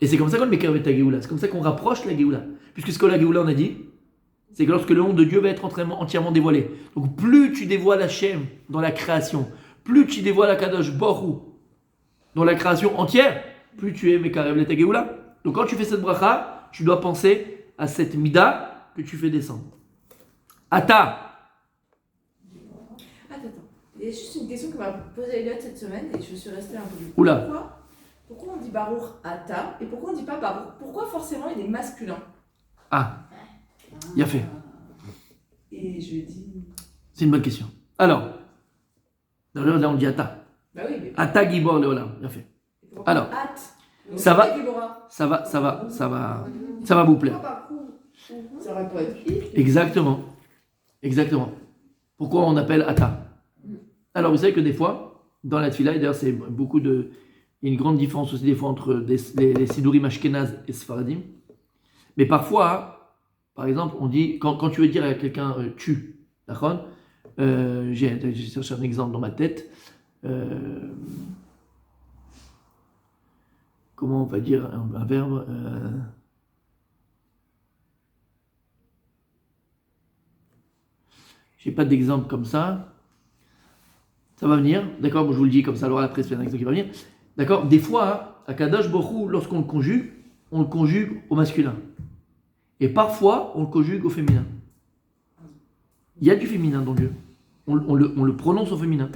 Speaker 1: Et c'est comme ça qu'on met Kervet la Géoula. C'est comme ça qu'on rapproche la Géoula. Puisque ce que la Géoula, on a dit, c'est que lorsque le nom de Dieu va être entièrement dévoilé. Donc plus tu dévoiles Hachem dans la création, plus tu dévoiles la Kadosh Baruch dans la création entière, plus tu es Mekarev la Géoula. Donc quand tu fais cette bracha, tu dois penser à cette mida que tu fais descendre. Ata.
Speaker 3: Attends. Il y a juste une question que m'a posée Elliot cette semaine et je suis restée un peu.
Speaker 1: Oula.
Speaker 3: Pourquoi on dit Baruch Ata et pourquoi on ne dit pas Baruch? Pourquoi forcément il est masculin?
Speaker 1: Ah, il a fait.
Speaker 3: Et je dis.
Speaker 1: C'est une bonne question. Alors, d'ailleurs là on dit Ata.
Speaker 3: Bah oui, mais.
Speaker 1: Ata Gibor Leolam, il a fait. Alors, ça va vous plaire.
Speaker 3: Ça aurait pas être.
Speaker 1: Exactement. Pourquoi on appelle Ata? Alors vous savez que des fois, dans la Tfila, et d'ailleurs c'est beaucoup de... Il y a une grande différence aussi des fois entre les Sidurim Ashkenaz et Sfaradim. Mais parfois, par exemple, on dit, quand tu veux dire à quelqu'un tu, d'accord, j'ai cherché un exemple dans ma tête. Comment on va dire un verbe j'ai pas d'exemple comme ça. Ça va venir, d'accord, bon, je vous le dis comme ça, alors après c'est un exemple qui va venir. D'accord, des fois, à Kadosh Baruch Hu, lorsqu'on le conjugue au masculin. Et parfois, on le conjugue au féminin. Il y a du féminin dans Dieu. On le prononce au féminin.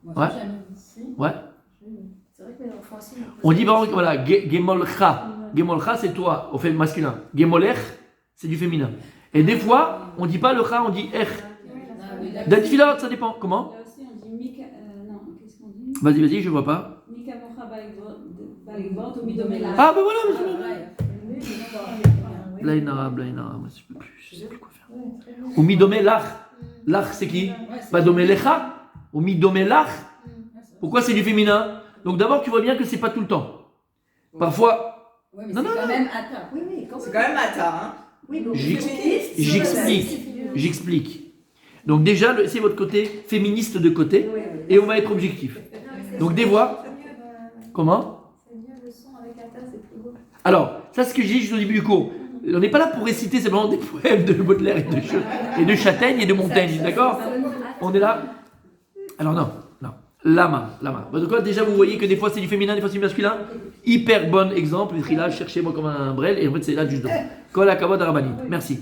Speaker 1: Ouais. Ouais.
Speaker 3: C'est vrai que les enfants aussi.
Speaker 1: On dit par exemple, voilà, Gemolcha. Gemolcha, c'est toi, au féminin masculin. Gemolech, c'est du féminin. Et des fois, on ne dit pas le Cha, on dit Ech. Dans Tfilot, ça dépend. Comment?
Speaker 4: Là aussi, on dit Mika. Non, qu'est-ce qu'on dit?
Speaker 1: Vas-y, je vois pas.
Speaker 4: Mika Mocha Balikvot ou Midomela.
Speaker 1: Ah, ben voilà, Blainara, moi je sais plus quoi faire. Ou Midomé Lach. Lach, c'est qui? Pas Domé Lecha. Ou Midomé Lach. Pourquoi c'est du féminin? Donc d'abord, tu vois bien que c'est pas tout le temps. Parfois.
Speaker 2: Oui, mais c'est quand même Ata.
Speaker 3: Oui, c'est quand même Ata, hein. Oui, donc
Speaker 1: J'explique. Donc déjà, c'est votre côté féministe de côté, et on va être objectif. Donc des voix. Comment?
Speaker 4: C'est mieux le son avec Ata, c'est plus beau.
Speaker 1: Alors, ça c'est ce que j'ai dit juste au début du cours. On n'est pas là pour réciter simplement des poèmes de Baudelaire et de Châtaigne et de Montaigne, d'accord? On est là. Alors non. Lama. Donc déjà vous voyez que des fois c'est du féminin, des fois c'est du masculin. Hyper bon exemple. Là, cherchez-moi comme un brel et en fait c'est là juste devant. Kol hakavod arabani. Merci.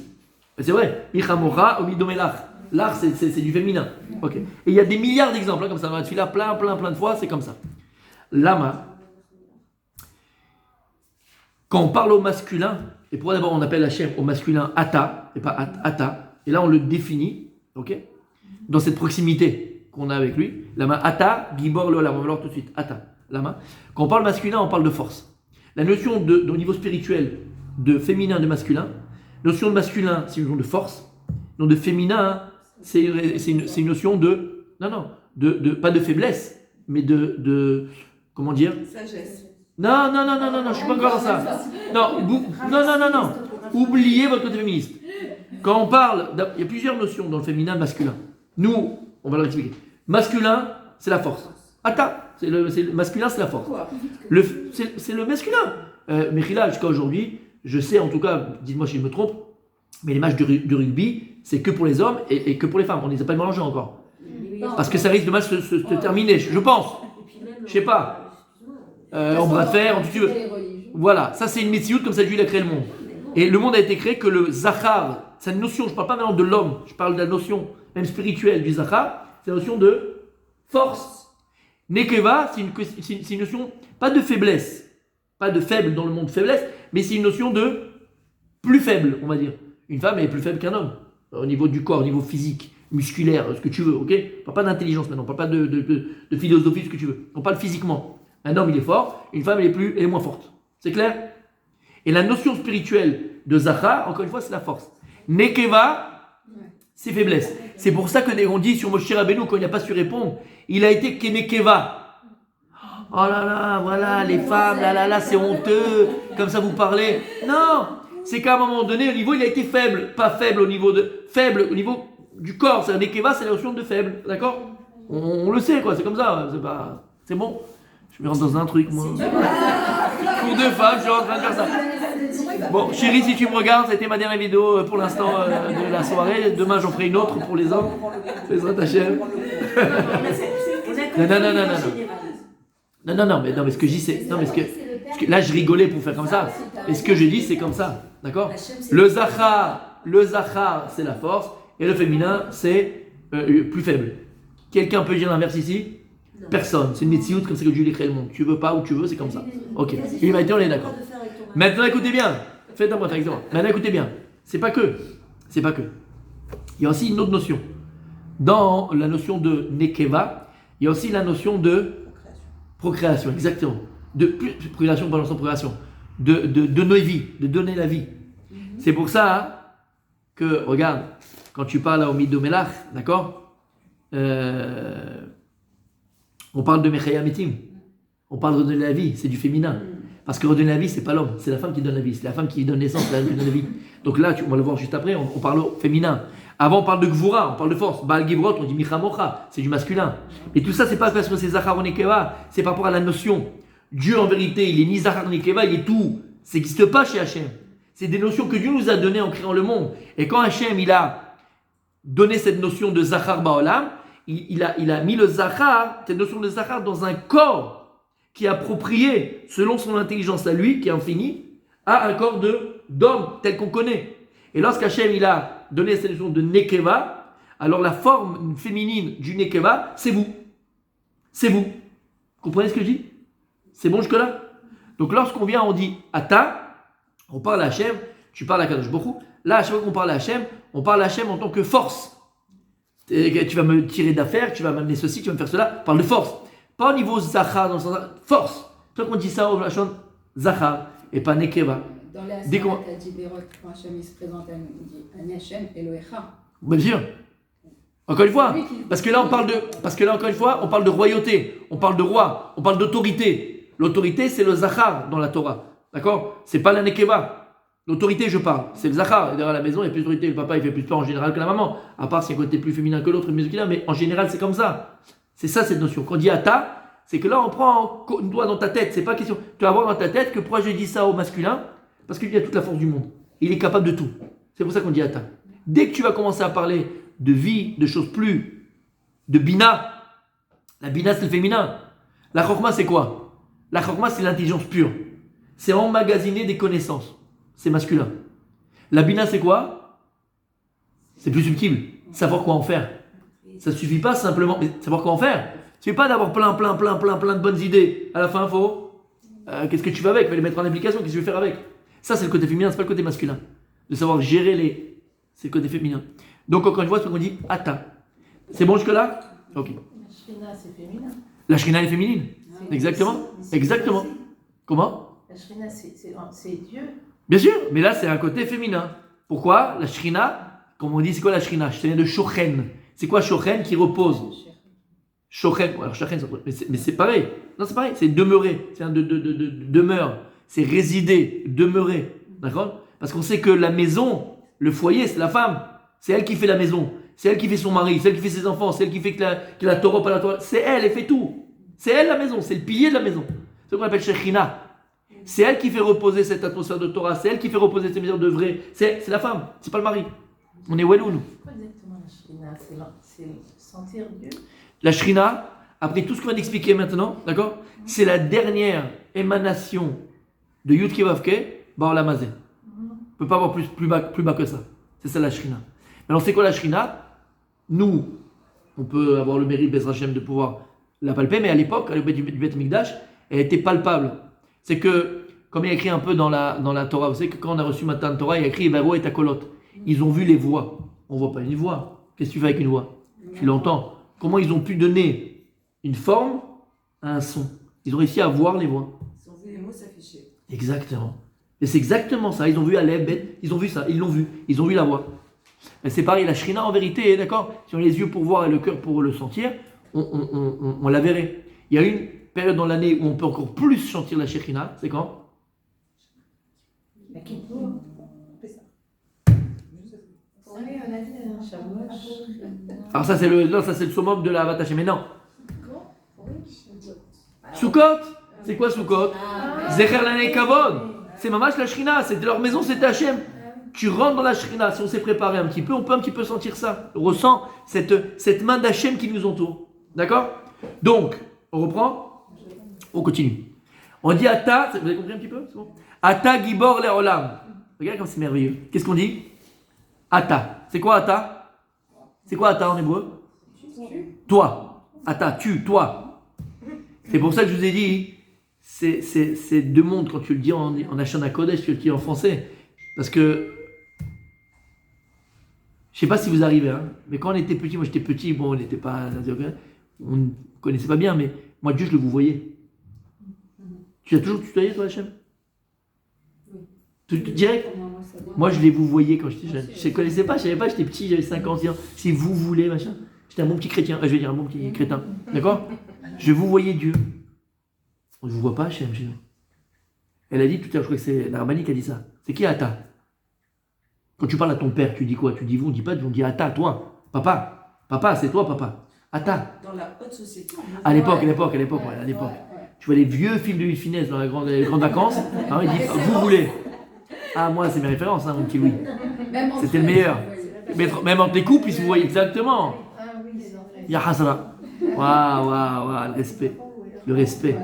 Speaker 1: C'est vrai. Michamora ou midomelach. L'art c'est du féminin. Ok. Et il y a des milliards d'exemples comme ça dans la tefila, plein de fois, c'est comme ça. Lama. Quand on parle au masculin, et pourquoi d'abord on appelle la chèvre au masculin Ata et pas Ata, et là on le définit, ok, dans cette proximité qu'on a avec lui. Lama Ata, Gibor Lolam, on va voir tout de suite. Ata, Lama. Quand on parle masculin, on parle de force. La notion au niveau spirituel de féminin, de masculin, notion de masculin, c'est une notion de force. Non, de féminin, c'est une notion de. Non, pas de faiblesse, mais de comment dire?
Speaker 3: Sagesse.
Speaker 1: Non, je suis pas encore dans ça. Non. Oubliez votre côté féministe. Quand on parle, il y a plusieurs notions dans le féminin masculin. Nous, on va leur expliquer. Masculin, c'est la force. Ata, c'est le masculin, c'est la force. C'est le masculin. Mechila, jusqu'à aujourd'hui, je sais en tout cas, dites-moi si je me trompe, mais les matchs de rugby, c'est que pour les hommes et que pour les femmes. On ne les a pas mélangés encore. Parce que ça risque de mal se terminer, je pense. Je sais pas. En bras de fer, en tout tu veux. Voilà, ça c'est une métioute comme ça Dieu a créé le monde. Et le monde a été créé que le Zachar, c'est une notion, je ne parle pas maintenant de l'homme, je parle de la notion même spirituelle du Zachar, c'est la notion de force Nekeva, c'est une notion, pas de faiblesse, pas de faible dans le monde faiblesse, mais c'est une notion de plus faible, on va dire. Une femme est plus faible qu'un homme, au niveau du corps, au niveau physique, musculaire, ce que tu veux, ok? On parle pas d'intelligence maintenant, on parle pas de philosophie, ce que tu veux. On parle physiquement. Un homme, il est fort, une femme, elle est moins forte. C'est clair? Et la notion spirituelle de Zachar, encore une fois, c'est la force. Nekeva, c'est faiblesse. C'est pour ça que on dit sur Moshe Rabbeinu, quand il n'a pas su répondre, il a été Kenekeva. Oh là là, voilà, les femmes, là, c'est honteux, comme ça vous parlez. Non, c'est qu'à un moment donné, au niveau, il a été faible. Pas faible au niveau du corps. C'est un Nekeva, c'est la notion de faible, d'accord? On le sait, quoi, c'est comme ça. C'est bon. Je me rentre dans un truc, moi. Pour deux femmes, je suis en train de faire ça. Bon, chérie, si tu me regardes, c'était ma dernière vidéo pour l'instant de la soirée. Demain, j'en ferai une autre pour les hommes. C'est ça, ta chère. Non, mais ce que je dis, c'est. Non, mais parce que là, je rigolais pour faire comme ça. Et ce que je dis, c'est comme ça. D'accord? Le Zachar, c'est la force. Et le féminin, c'est plus faible. Quelqu'un peut dire l'inverse ici? Personne. C'est une métiout comme ça que Dieu a créé le monde. Tu veux pas ou tu veux, c'est comme ça. Ok. Humanité, on est d'accord. Maintenant, écoutez bien. Faites un bref exemple. Maintenant, écoutez bien. C'est pas que. Il y a aussi une autre notion. Dans la notion de Nekeva, il y a aussi la notion de procréation. Exactement. Procréation, pas l'ensemble procréation. De donner vie, de donner la vie. C'est pour ça que, regarde, quand tu parles au Midomelach, d'accord, on parle de Mechaya Metim. On parle de redonner la vie, c'est du féminin. Parce que redonner la vie, c'est pas l'homme, c'est la femme qui donne la vie. C'est la femme qui donne naissance, c'est la femme qui donne la vie. Donc là, on va le voir juste après, on parle au féminin. Avant, on parle de Gvura, on parle de force. Baal Givrot, on dit Micha Mocha, c'est du masculin. Et tout ça, c'est pas parce que c'est Zachar ou Nekeva, c'est par rapport à la notion. Dieu, en vérité, il est ni Zachar ni Nekeva, il est tout. Ça n'existe pas chez Hachem. C'est des notions que Dieu nous a données en créant le monde. Et quand Hachem, il a donné cette notion de Zachar Ba'olam, il a mis le Zachar, cette notion de Zachar, dans un corps qui est approprié, selon son intelligence à lui, qui est infini, à un corps d'homme tel qu'on connaît. Et lorsqu'Hachem, il a donné cette notion de Nekeva, alors la forme féminine du Nekeva, c'est vous. C'est vous. Vous comprenez ce que je dis? C'est bon jusque-là? Donc lorsqu'on vient, on dit Ata, on parle à Hachem, tu parles à Kadosh Baruch Hu. Là, à chaque fois qu'on parle à Hachem, on parle à Hachem en tant que force. Tu vas me tirer d'affaires, tu vas m'amener ceci, tu vas me faire cela. On parle de force. Pas au niveau Zachar, dans le sens force. C'est pour ça qu'on dit ça au Lachon Zachar et pas Nekeva.
Speaker 2: Dans la Aseret, t'as dit Berot, quand Hachem se présente, il dit Ani Hachem Elohecha.
Speaker 1: Bien sûr. Encore une fois, parce que là, encore une fois, on parle de royauté, on parle de roi, on parle d'autorité. L'autorité, c'est le Zachar dans la Torah. D'accord? C'est pas la Nekeva. L'autorité, je parle, c'est le Zachar. Derrière la maison, il y a plus d'autorité. Le papa, il fait plus peur en général que la maman. À part s'il y a un côté plus féminin que l'autre, mais en général, c'est comme ça. C'est ça cette notion. Quand on dit Ata, c'est que là, on prend un doigt dans ta tête. C'est pas question. Tu vas avoir dans ta tête que pourquoi je dis ça au masculin? Parce qu'il a toute la force du monde. Il est capable de tout. C'est pour ça qu'on dit Ata. Dès que tu vas commencer à parler de vie, de choses plus, de Bina, la Bina, c'est le féminin. La Chokma, c'est quoi? La Chokma, c'est l'intelligence pure. C'est emmagasiner des connaissances. C'est masculin. La Bina, c'est quoi? C'est plus subtil. Savoir quoi en faire. Ça ne suffit pas simplement, mais savoir quoi en faire. Il ne suffit pas d'avoir plein de bonnes idées. À la fin, il faut. Qu'est-ce que tu fais avec? Il faut les mettre en application. Qu'est-ce que tu veux faire avec? Ça, c'est le côté féminin, c'est pas le côté masculin. De savoir gérer les. C'est le côté féminin. Donc, encore une fois, c'est ce qu'on dit Ata. C'est bon jusque-là? Ok.
Speaker 3: La Shrina, c'est féminin.
Speaker 1: La Shrina est féminine. Exactement. Exactement. Comment?
Speaker 3: La Shrina, c'est Dieu.
Speaker 1: Bien sûr, mais là, c'est un côté féminin. Pourquoi? La Shrina, comme on dit, c'est quoi la Shrina? Je tenais de Shochen. C'est quoi Shochen? Qui repose. Shochen, alors Shochen, mais c'est pareil. Non, c'est pareil, c'est demeurer. C'est un demeure. C'est résider, demeurer. D'accord? Parce qu'on sait que la maison, le foyer, c'est la femme. C'est elle qui fait la maison. C'est elle qui fait son mari. C'est elle qui fait ses enfants. C'est elle qui fait que la Torah, pas la Torah. C'est elle fait tout. C'est elle la maison. C'est le pilier de la maison. C'est ce qu'on appelle Shekhinah. C'est elle qui fait reposer cette atmosphère de Torah. C'est elle qui fait reposer cette mesure de vrai. C'est la femme. C'est pas le mari. On est Welou, nous.
Speaker 3: Quoi exactement la Shrina? C'est sentir Dieu? La
Speaker 1: Shrina, après tout ce qu'on vient d'expliquer maintenant, d'accord, c'est la dernière émanation de Yud Kevavke, Baal Mazé. On ne peut pas avoir plus bas que ça. C'est ça la Shrina. Alors c'est quoi la Shrina? Nous, on peut avoir le mérite, Bezrat Hashem, de pouvoir l'a palpée, mais à l'époque, du Beth Mikdash, elle était palpable. C'est que, comme il y a écrit un peu dans la Torah, vous savez que quand on a reçu Matan Torah, il y a écrit Vero et Takolot. Ils ont vu les voix. On ne voit pas une voix. Qu'est-ce que tu fais avec une voix? Tu l'entends. Comment ils ont pu donner une forme à un son? Ils ont réussi à voir les voix.
Speaker 3: Ils ont vu les mots s'afficher.
Speaker 1: Exactement. Et c'est exactement ça. Ils ont vu Aleb, ils ont vu ça, ils l'ont vu. Ils ont vu la voix. Et c'est pareil, la Shrina en vérité, d'accord? Si on a les yeux pour voir et le cœur pour le sentir, on la verrait. Il y a une période dans l'année où on peut encore plus sentir la Shrina, c'est quand? Alors ça c'est le summum de la Havat Hashem. Mais non. Sukkot, c'est quoi Sukkot? Zecher l'année Kavod. C'est mamash la Shrina, c'était leur maison, c'était Hashem. Tu rentres dans la Shrina, si on s'est préparé un petit peu, on peut un petit peu sentir ça. On ressent cette main d'Hachem qui nous entoure. D'accord? Donc, on reprend? On continue. On dit Ata, vous avez compris un petit peu? C'est bon? Ata Gibor Le'olam. Regarde comme c'est merveilleux. Qu'est-ce qu'on dit? Ata. C'est quoi Ata? C'est quoi Ata en hébreu? Toi. Ata, tu, toi. C'est pour ça que je vous ai dit, c'est deux mondes quand tu le dis en Hashana Kodesh, tu le dis en français. Parce que, je ne sais pas si vous arrivez, hein, mais quand on était petit, moi j'étais petit, bon, on n'était pas, on ne connaissait pas bien, mais moi Dieu, je le vous voyais. Tu as toujours tutoyé, toi, Hachem? Oui. Direct? Moi, je les vous voyais quand j'étais jeune. Je ne connaissais pas, je ne savais pas, j'étais petit, j'avais 5 ans, 6 ans. Si vous voulez, machin. J'étais un bon petit chrétien, je vais dire un bon petit crétin. D'accord? Je vous voyais Dieu. On ne vous voit pas, Hachem, chez nous. Elle a dit tout à l'heure, je crois que c'est la Ramani qui a dit ça. C'est qui Ata? Quand tu parles à ton père, tu dis quoi? Tu dis vous, on ne dit pas, on dit Ata, toi. Papa. Papa, c'est toi, papa. Ata.
Speaker 3: Dans la haute société.
Speaker 1: À l'époque. Tu vois les vieux films de Louis de Funès dans les grandes vacances. Alors il dit, vous voulez. Ah, moi, c'est mes références, hein, mon petit Louis. C'était le meilleur. Même entre les couples, ils se voient exactement. Ya Hasana. Waouh, le respect. Le respect.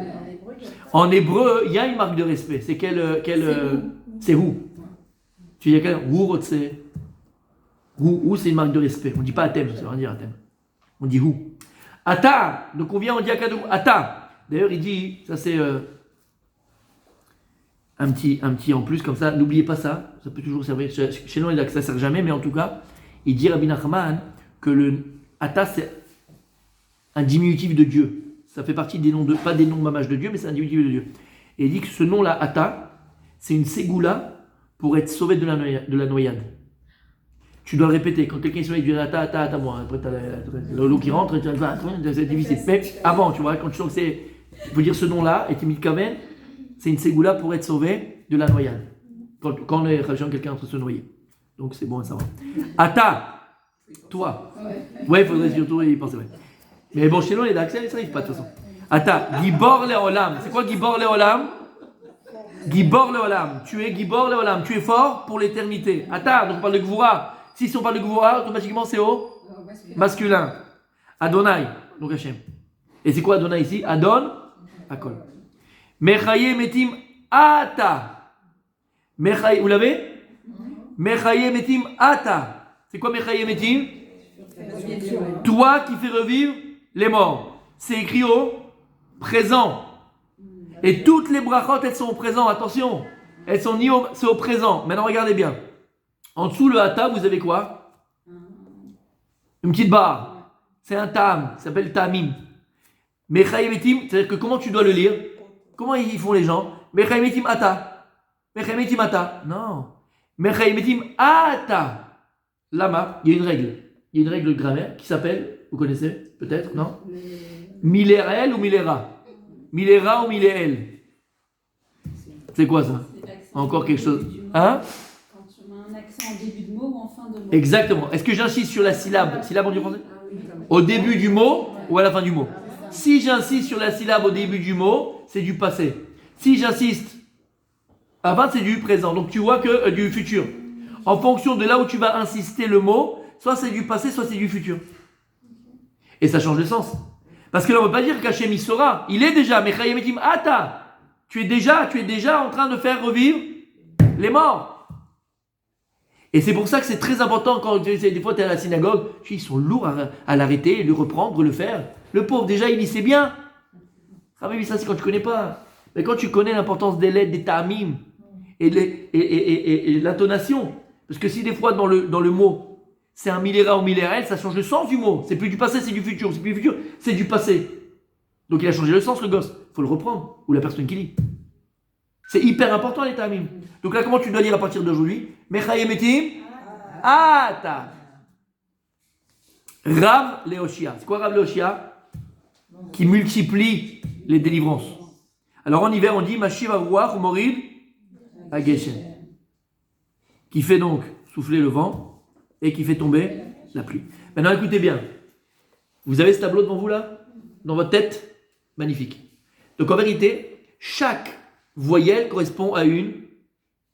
Speaker 1: En hébreu, il y a une marque de respect. C'est c'est où? Tu dis quel? Où, c'est une marque de respect. On ne dit pas Atem, ça veut rien dire Atem. On dit où? Ata. Donc on vient, on dit Akadou. Ata. D'ailleurs, il dit, ça c'est un petit en plus comme ça. N'oubliez pas ça. Ça peut toujours servir. Chez nous, ça ne sert jamais, mais en tout cas, il dit Rabbi Nachman que le Ata c'est un diminutif de Dieu. Ça fait partie des noms pas des noms mamash de Dieu, mais c'est un diminutif de Dieu. Et il dit que ce nom-là, Ata, c'est une ségoula pour être sauvé de la noyade. Tu dois le répéter. Quand quelqu'un est sauvé, il dit Ata, moi. Après, tu as l'eau qui rentre, c'est difficile. Mais avant, tu vois, quand tu sens que c'est. Il faut dire ce nom-là, et Timid Kaven, c'est une ségoula pour être sauvé de la noyade. Quand on est quelqu'un en train de se noyer. Donc c'est bon à savoir. Ata, toi. Ouais, il faudrait surtout y penser. Ouais. Mais bon, chez nous, les Daxel, ça n'arrive pas de toute façon. Ata, Gibor Leolam. C'est quoi Gibor Leolam? Gibor Leolam. Tu es Gibor Leolam. Tu es fort pour l'éternité. Ata, donc on parle de Gvoura. Si on parle de Gvoura, automatiquement c'est au masculin. Adonai, donc Hachem. Et c'est quoi Adonai ici? Adon, Akol. Mechaye metim ata. Vous l'avez? Mechaye metim ata. C'est quoi Mechaye metim? Toi qui fais revivre les morts. C'est écrit au présent. Et toutes les brachot, elles sont au présent. Attention, elles sont c'est au présent. Maintenant, regardez bien. En dessous, le ata, vous avez quoi? Une petite barre. C'est un tam. Ça s'appelle tamim. Mechayemetim, c'est-à-dire que comment tu dois le lire? Comment ils font les gens? Mechayemetim ata. Mechayemetim ata. Non. Mechayemetim ata. Lama, il y a une règle. Il y a une règle de grammaire qui s'appelle, vous connaissez peut-être, non? Milerael ou milera? Milera ou miléel? C'est quoi ça? Encore quelque chose? Hein?
Speaker 4: Quand tu mets un accent en début de mot ou en fin de mot.
Speaker 1: Exactement. Est-ce que j'insiste sur la syllabe? Syllabe en français? Au début du mot ou à la fin du mot? Si j'insiste sur la syllabe au début du mot, c'est du passé. Si j'insiste à la fin, c'est du présent. Donc tu vois que du futur. En fonction de là où tu vas insister le mot, soit c'est du passé, soit c'est du futur. Et ça change de sens. Parce que là, on ne veut pas dire qu'Hachem il saura. Il est déjà, Mechayemetim Ata. Tu es déjà en train de faire revivre les morts. Et c'est pour ça que c'est très important quand des fois tu es à la synagogue, ils sont lourds à l'arrêter, le reprendre, le faire. Le pauvre, déjà, il y sait bien. Ah oui, ça, c'est quand tu connais pas. Mais quand tu connais l'importance des lettres, des ta'amim et l'intonation, parce que si des fois, dans le mot, c'est un milléra ou millérael, ça change le sens du mot. C'est plus du passé, c'est du futur. C'est plus du futur, c'est du passé. Donc il a changé le sens, le gosse. Il faut le reprendre. Ou la personne qui lit. C'est hyper important, les ta'amim. Donc là, comment tu dois lire à partir d'aujourd'hui? Mechayemetim Ata. Rav Leoshia. C'est quoi Rav Leoshia? Qui multiplie les délivrances. Alors en hiver, on dit Mashiv Avouach ou Morid Ageshem. Qui fait donc souffler le vent et qui fait tomber la pluie. Maintenant, écoutez bien. Vous avez ce tableau devant vous là? Dans votre tête? Magnifique. Donc en vérité, chaque voyelle correspond à une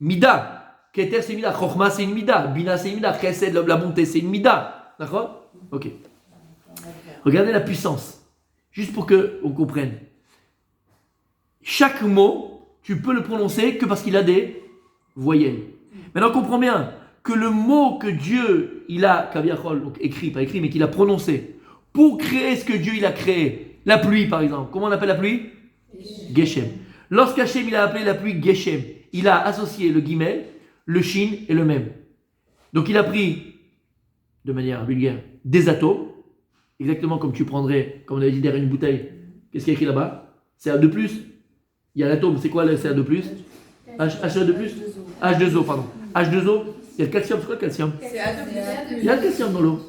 Speaker 1: mida. Keter c'est une mida, Chochma c'est une mida, Bina c'est une mida, Chesed la bonté c'est une mida. D'accord? Ok. Regardez la puissance. Juste pour qu'on comprenne. Chaque mot, tu peux le prononcer que parce qu'il a des voyelles. Maintenant, comprends bien que le mot que Dieu, il a, Kaviachol, donc écrit, pas écrit, mais qu'il a prononcé, pour créer ce que Dieu, il a créé, la pluie par exemple. Comment on appelle la pluie? Geshem. Lorsqu'Hachem, il a appelé la pluie Geshem, il a associé le guimel, le shin et le mem. Donc il a pris, de manière vulgaire, des atomes, exactement comme tu prendrais, comme on avait dit derrière une bouteille. Qu'est-ce qu'il y a écrit là-bas? CA2+. Il y a l'atome, c'est quoi le CA2+? H2+? H2O, pardon. H2O, il y a le calcium, c'est quoi le calcium? Il y a le calcium dans l'eau.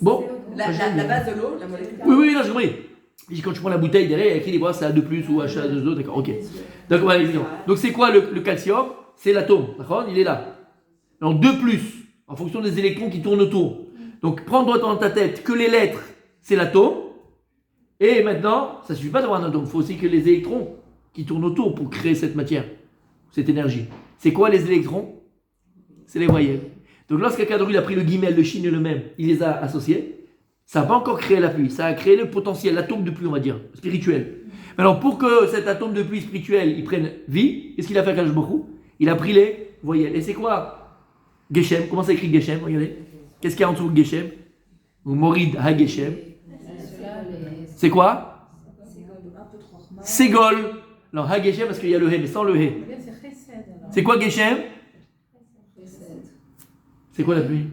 Speaker 1: Bon.
Speaker 3: La base de l'eau, la molécule.
Speaker 1: Oui, là, j'ai compris. Quand tu prends la bouteille derrière, il y a écrit des CA2+, ou H2O, d'accord, ok. Donc c'est quoi le calcium? C'est l'atome, d'accord? Il est là. Donc 2+, en fonction des électrons qui tournent autour. Donc prends-toi dans ta tête que les lettres, c'est l'atome. Et maintenant, ça ne suffit pas d'avoir un atome. Il faut aussi que les électrons qui tournent autour pour créer cette matière, cette énergie. C'est quoi les électrons? C'est les voyelles. Donc lorsqu'un il a pris le guimel, le shin et le mem, il les a associés, ça n'a pas encore créé la pluie. Ça a créé le potentiel, l'atome de pluie, on va dire, spirituel. Alors pour que cet atome de pluie spirituel, il prenne vie, qu'est-ce qu'il a fait avec Baruch Hu? Il a pris les voyelles. Et c'est quoi Geshem? Comment ça écrit Geshem? Regardez. Qu'est-ce qu'il y a en dessous de Geshem? Ou Morid Ha-Geshem. C'est quoi? Ségol. Alors Ha-Geshem parce qu'il y a le He, mais sans le He. C'est quoi Geshem? C'est quoi la pluie?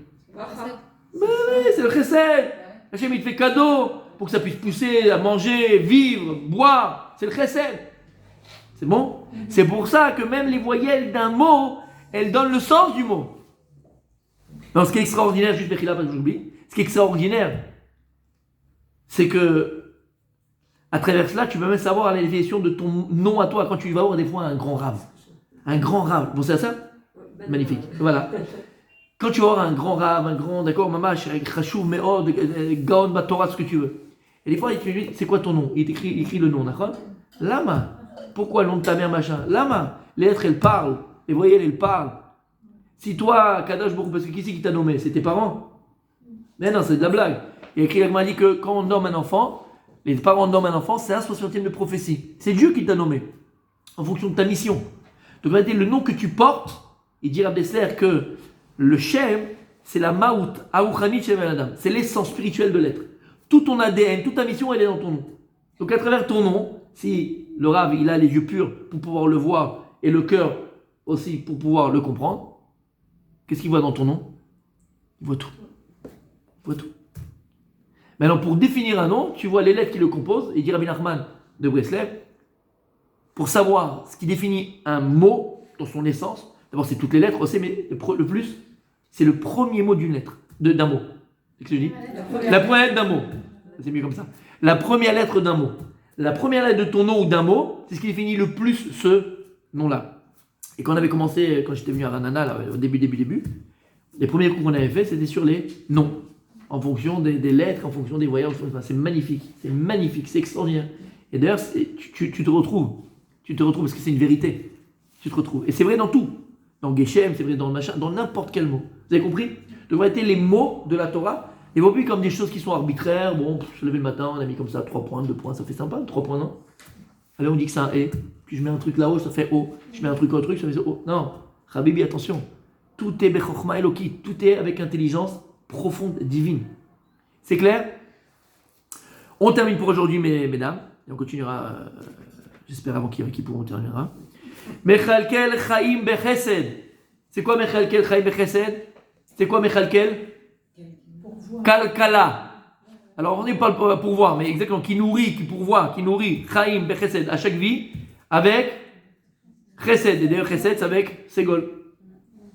Speaker 1: C'est le Chesed. Hachem il te fait cadeau pour que ça puisse pousser à manger, vivre, boire. C'est le Chesed. C'est bon? C'est pour ça que même les voyelles d'un mot, elles donnent le sens du mot. Non, ce qui est extraordinaire, juste Bechila, parce que j'oublie, ce qui est extraordinaire, c'est que à travers cela, tu peux même savoir la définition de ton nom à toi quand tu vas voir des fois un grand rave. Un grand rave. Vous pensez à ça? Magnifique. Voilà. Quand tu vas voir un grand rave, un grand, d'accord, mamash, chachouv, meod, gaon, batora, ce que tu veux. Et des fois, il te dit, c'est quoi ton nom? Il écrit le nom, d'accord? Lama. Pourquoi le nom de ta mère, machin? Lama. Les lettres, elles parlent. Les voyelles, elles parlent. Si toi, Kadosh Baruch, parce que qui c'est qui t'a nommé? C'est tes parents? Mais non, c'est de la blague. Il y a écrit, il m'a dit que quand on nomme un enfant, les parents nomment un enfant, c'est un 60e de prophétie. C'est Dieu qui t'a nommé, en fonction de ta mission. Donc, le nom que tu portes, il dit Rav Dessler que le Shem, c'est la Maout, Aouchamit Shem El Adam. C'est l'essence spirituelle de l'être. Tout ton ADN, toute ta mission, elle est dans ton nom. Donc, à travers ton nom, si le Rav, il a les yeux purs pour pouvoir le voir, et le cœur aussi pour pouvoir le comprendre, qu'est-ce qu'il voit dans ton nom? Il voit tout. Il voit tout. Maintenant, pour définir un nom, tu vois les lettres qui le composent, et dit Rabbi Nachman de Breslev, pour savoir ce qui définit un mot dans son essence, d'abord c'est toutes les lettres aussi, mais le plus, c'est le premier mot d'une lettre, d'un mot. C'est ce que je dis? La première lettre d'un mot. C'est mieux comme ça. La première lettre d'un mot. La première lettre de ton nom ou d'un mot, c'est ce qui définit le plus ce nom-là. Et quand on avait commencé, quand j'étais venu à Ranana, là, au début, les premiers cours qu'on avait fait, c'était sur les noms. En fonction des lettres, en fonction des voyages. C'est magnifique, c'est extraordinaire. Et d'ailleurs, tu te retrouves parce que c'est une vérité. Tu te retrouves. Et c'est vrai dans tout. Dans Geshem, c'est vrai dans le machin, dans n'importe quel mot. Vous avez compris? Devraient être les mots de la Torah. Et pas plus comme des choses qui sont arbitraires. Bon, je levais le matin, on a mis comme ça 3 points, 2 points, ça fait sympa, 3 points, non? Allez, on dit que c'est un E. Puis je mets un truc là-haut, ça fait O. Je mets un truc au truc, ça fait O. Non, Habibi, attention. Tout est Bechokma Eloki. Tout est avec intelligence profonde, divine. C'est clair? On termine pour aujourd'hui, mesdames, et on continuera, j'espère avant qu'il on terminera. Mechalkel Chaim Bechesed. C'est quoi Mechalkel Chaim Bechesed? C'est quoi Mechalkel? Kalkala. Alors on n'est pas le pourvoir, mais exactement, qui nourrit, qui pourvoit, qui nourrit Chaim Bechesed à chaque vie avec Chesed. Et d'ailleurs, Chesed, c'est avec Segol.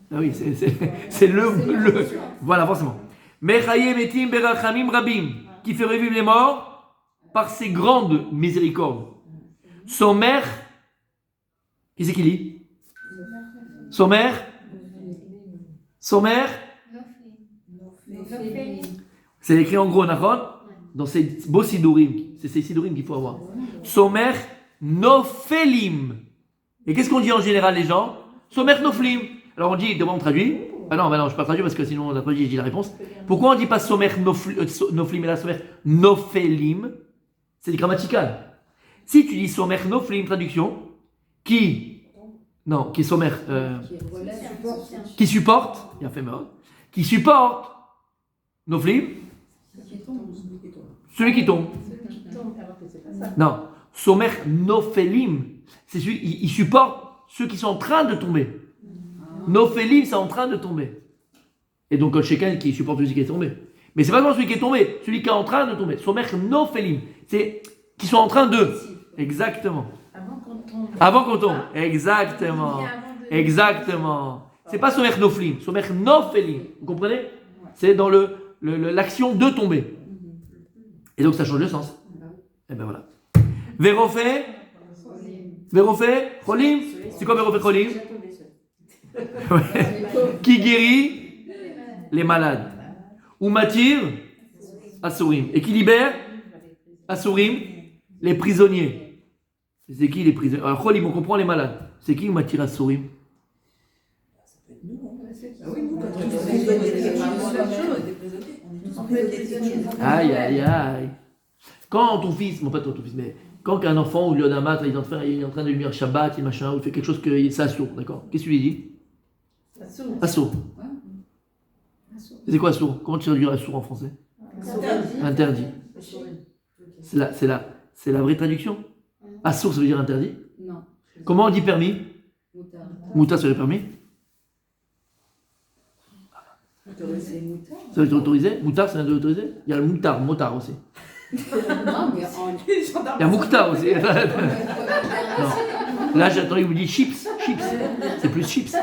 Speaker 1: Ah oui, c'est le. Voilà, forcément. Mechayem etim berachamim rabim, qui fait revivre les morts par ses grandes miséricordes. Somer, qui c'est qui lit? Somer, c'est écrit en gros, dans ces beaux sidurim. C'est ces sidurim qu'il faut avoir. Somer nofelim. Et qu'est-ce qu'on dit en général, les gens? Somer noflim. Alors on dit, devant on traduit. Ah non, je ne peux pas traduire parce que sinon on a traduit, je dis la réponse. Pourquoi on ne dit pas somer noflim et là somer nofelim? C'est grammatical. Si tu dis somer noflim, traduction, qui somer, qui supporte, il a fait mort, qui supporte noflim, celui qui tombe. Non, somer nofelim, c'est celui, il supporte ceux qui sont en train de tomber. Nofelim, c'est en train de tomber. Et donc, chacun qui supporte celui qui est tombé. Mais c'est pas vraiment celui qui est tombé, celui qui est en train de tomber. Somer nofelim, c'est qui sont en train de. Exactement. Avant qu'on tombe. Exactement. Exactement. C'est pas somer noflim, somer nofelim. Vous comprenez? C'est dans l'action de tomber. Et donc, ça change de sens. Et ben voilà. Vérofé, cholim. C'est quoi Vérofé, cholim? Qui guérit les malades. Ou matir Asurim. Et qui libère Asurim, les prisonniers. C'est qui les prisonniers? Alors, cholim, on comprend les malades. C'est qui ou matir Asurim? Aïe, aïe, aïe. Quand ton fils, pas ton fils, mais quand un enfant ou lui donne un mat, il est en train de lui dire Shabbat, machin, ou il fait quelque chose que c'est assourd, d'accord? Qu'est-ce que tu lui dis? Assourd. C'est quoi assourd? Comment tu traduis assourd en français? Interdit. C'est la vraie traduction? Assourd, ça veut dire interdit?
Speaker 2: Non.
Speaker 1: Comment on dit permis? Mouta, ça veut dire permis? Ça veut dire autorisé? Moutard, ça veut dire autorisé? Il y a le motard aussi.
Speaker 2: Non, mais
Speaker 1: Il y a Moukta aussi. Non. Là, j'attends, il vous dit chips. C'est plus chips.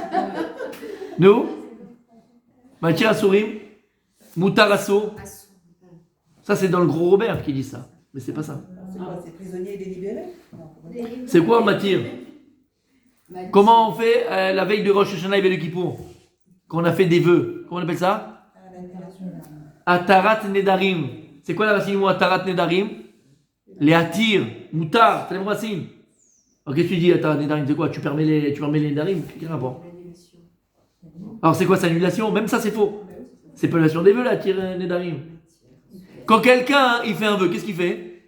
Speaker 1: Nous, Mathia Assourim, Moutar Asso. Ça, c'est dans le gros Robert qui dit ça. Mais c'est pas ça.
Speaker 5: C'est quoi? C'est prisonnier délibéré?
Speaker 1: C'est quoi, Mathir? Comment on fait la veille de Rosh Hashanah et de Kippour? Quand on a fait des vœux. Comment on appelle ça? Atarat Nedarim. C'est quoi la racine mot Atarat Nedarim? Les attir, Moutar, c'est les racines. Alors qu'est-ce que tu dis Atarat Nedarim? C'est quoi? Tu permets les Nedarim? Quel rapport? Alors c'est quoi, c'est annulation? Même ça c'est faux. C'est pas l'annulation des vœux là, Atir Nedarim. Quand quelqu'un il fait un vœu, qu'est-ce qu'il fait?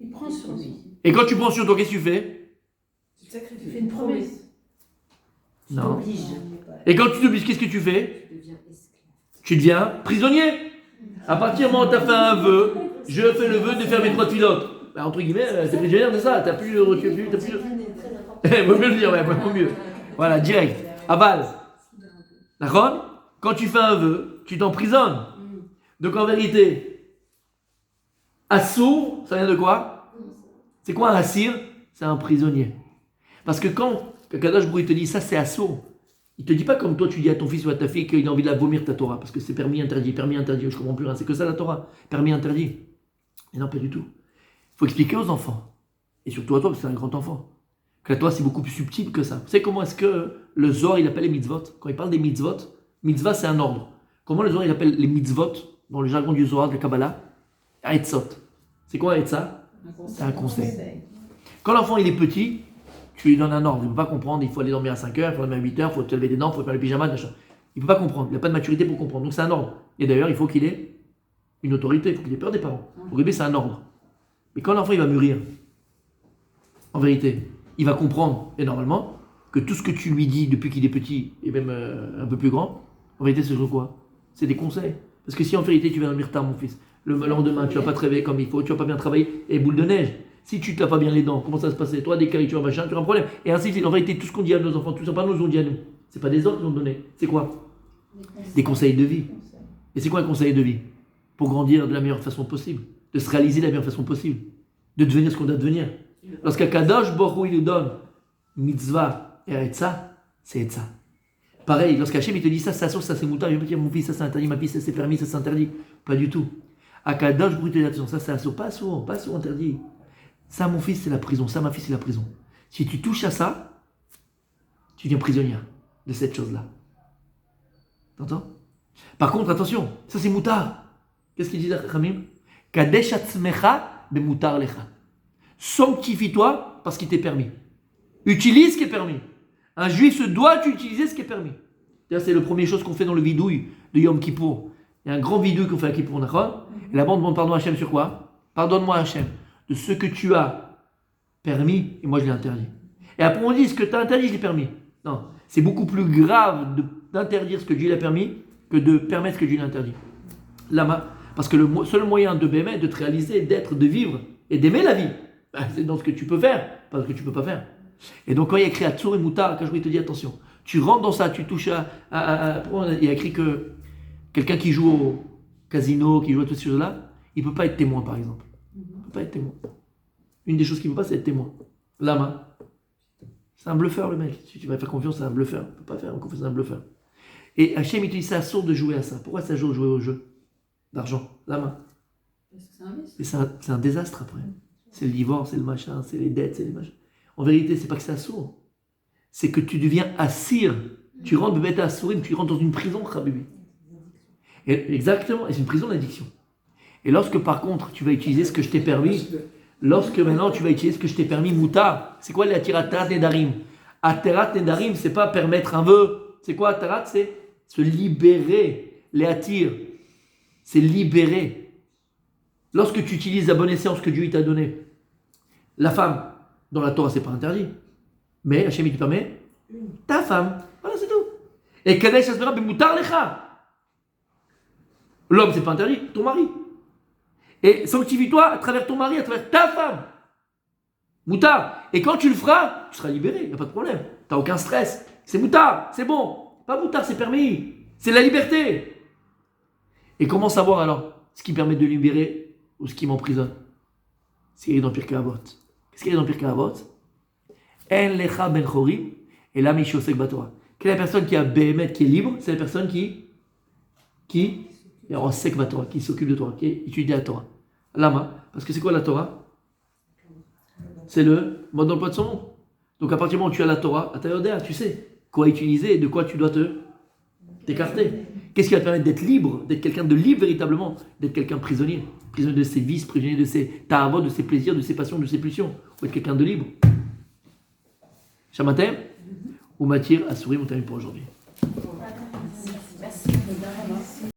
Speaker 2: il prend sur lui.
Speaker 1: Et quand tu prends sur toi, qu'est-ce que tu fais?
Speaker 5: Tu te sacrifies.
Speaker 2: Tu fais une promesse.
Speaker 1: Non. Et quand tu t'obliges, qu'est-ce que tu fais? Tu deviens prisonnier. À partir du moment où tu as fait un vœu, je fais le vœu de faire mes 3 pilotes. Bah, entre guillemets, c'est prisonnier, c'est ça. T'as plus. Vaut mieux le dire, ouais, vaut mieux. Voilà, direct. Aval. D'accord? Quand tu fais un vœu, tu t'emprisonnes. Donc en vérité, assour, ça vient de quoi? C'est quoi un assir? C'est un prisonnier. Parce que quand Kadosh Brou te dit ça, c'est assour. Il te dit pas comme toi tu dis à ton fils ou à ta fille qu'il a envie de la vomir ta Torah, parce que c'est permis, interdit, je comprends plus rien, c'est que ça la Torah, permis, interdit. Et non, pas du tout. Il faut expliquer aux enfants, et surtout à toi, parce que c'est un grand enfant, que la Torah c'est beaucoup plus subtil que ça. Vous savez comment est-ce que le Zohar il appelle les mitzvot? Quand il parle des mitzvot, mitzvah c'est un ordre. Comment le Zohar il appelle les mitzvot, dans le jargon du Zohar, de la Kabbalah? Etzot. C'est quoi Etza? C'est un conseil. Quand l'enfant il est petit, tu lui donnes un ordre, il ne peut pas comprendre, il faut aller dormir à 5h, il faut dormir à 8h, il faut te lever des dents, il faut faire le pyjama, machin. Il ne peut pas comprendre, il n'a pas de maturité pour comprendre, donc c'est un ordre. Et d'ailleurs, il faut qu'il ait une autorité, il faut qu'il ait peur des parents. Pour bébé, c'est un ordre. Mais quand l'enfant il va mûrir, en vérité, il va comprendre, et normalement, que tout ce que tu lui dis depuis qu'il est petit, et même un peu plus grand, en vérité, c'est quoi? C'est des conseils. Parce que si en vérité tu viens dormir tard, mon fils, Le lendemain, tu vas pas te réveiller comme il faut, tu vas pas bien travailler, et boule de neige. Si tu te laves pas bien les dents, comment ça va se passer? Toi, des caries, tu as machin, tu as un problème. Et ainsi de suite. En vérité, tout ce qu'on dit à nos enfants, tout ça, pas nous ont dit à nous. C'est pas des ordres qu'ils ont donné. C'est quoi? Des conseils de vie. Et c'est quoi un conseil de vie? Pour grandir de la meilleure façon possible, de se réaliser de la meilleure façon possible, de devenir ce qu'on doit devenir. Lorsqu'Akadosh Baruch Hu, il nous donne mitzvah et etza, c'est etza. Pareil, lorsqu'Hachem il te dit ça c'est moutar, il va pas dire mon fils, ça c'est interdit, ma fille, ça c'est permis, ça c'est interdit. Pas du tout. Akadosh Baruch Hu te dit attention, ça c'est assour, pas assour interdit. Ça, mon fils, c'est la prison, ça, ma fille, c'est la prison. Si tu touches à ça, tu deviens prisonnière de cette chose-là. T'entends? Par contre, attention, ça c'est moutar. Qu'est-ce qu'il dit là, Ramim? Kadesh atzmecha be moutar lecha. Sanctifie-toi parce qu'il t'est permis. Utilise ce qui est permis. Un juif se doit d'utiliser ce qui est permis. C'est le premier chose qu'on fait dans le vidouille de Yom Kippour. Il y a un grand vidouille qu'on fait à Kippour, d'accord? Et là-bas, on demande pardon à Hachem sur quoi? Pardonne-moi Hachem de ce que tu as permis et moi je l'ai interdit. Et après on dit ce que tu as interdit, je l'ai permis. Non, c'est beaucoup plus grave d'interdire ce que Dieu l'a permis que de permettre ce que Dieu l'a interdit. Lama, parce que le seul moyen de baimer, de te réaliser, d'être, de vivre et d'aimer la vie, c'est dans ce que tu peux faire, pas ce que tu peux pas faire. Et donc quand il y a écrit Atsur et Moutar, quand je te dis attention, tu rentres dans ça, tu touches il y a écrit que quelqu'un qui joue au casino, qui joue à toutes ces choses-là, il ne peut pas être témoin par exemple. Il ne peut pas être témoin. Une des choses qu'il ne peut pas, c'est être témoin. Lama. C'est un bluffeur le mec. Si tu vas faire confiance, c'est un bluffeur. Il ne peut pas faire confiance à un bluffeur. Et Hachem il te dit c'est assourd de jouer à ça. Pourquoi ça joue jouer au jeu d'argent? Lama.
Speaker 4: Parce que c'est un risque.
Speaker 1: Et c'est un désastre après. C'est le divorce, c'est le machin, c'est les dettes, c'est les machins. En vérité, c'est pas que c'est assourd. C'est que tu deviens assir. Tu rentres bébé à sourim, tu rentres dans une prison, Khabibi. Exactement, et c'est une prison d'addiction. Et lorsque par contre tu vas utiliser ce que je t'ai permis, lorsque maintenant tu vas utiliser ce que je t'ai permis, mouta, c'est quoi les atirat nedarim? Atirat nedarim, c'est pas permettre un vœu. C'est quoi atirat? C'est se libérer. Les attir, c'est libérer. Lorsque tu utilises la bonne essence que Dieu t'a donnée, la femme, dans la Torah, c'est pas interdit. Mais Hachem il te permet ta femme. Voilà, c'est tout. Et Kadesh Asmera b'moutar lecha. L'homme, c'est pas interdit, ton mari. Et sanctifie-toi à travers ton mari, à travers ta femme. Moutar. Et quand tu le feras, tu seras libéré, il n'y a pas de problème. Tu n'as aucun stress. C'est moutar, c'est bon. Pas moutar, c'est permis. C'est la liberté. Et comment savoir alors ce qui permet de libérer ou ce qui m'emprisonne? C'est écrit dans Pirkei Avot. Qu'est-ce qu'il y a dans Pirkei Avot? En lecha ben chorim et la mishosek batora. Quelle est la personne qui a béhémet, qui est libre? C'est la personne qui est en sek batora, qui s'occupe de Torah, qui étudie la Torah. Lama, parce que c'est quoi la Torah? C'est le mode d'emploi de son nom. Donc à partir du moment où tu as la Torah, à ta yodéa, tu sais quoi utiliser et de quoi tu dois t'écarter. Qu'est-ce qui va te permettre d'être libre, d'être quelqu'un de libre véritablement, d'être quelqu'un prisonnier de ses vices, prisonnier de ses ta'avot, de ses plaisirs, de ses passions, de ses pulsions. Ou être quelqu'un de libre. Shamatem ou Matir, Assouri, on termine pour aujourd'hui.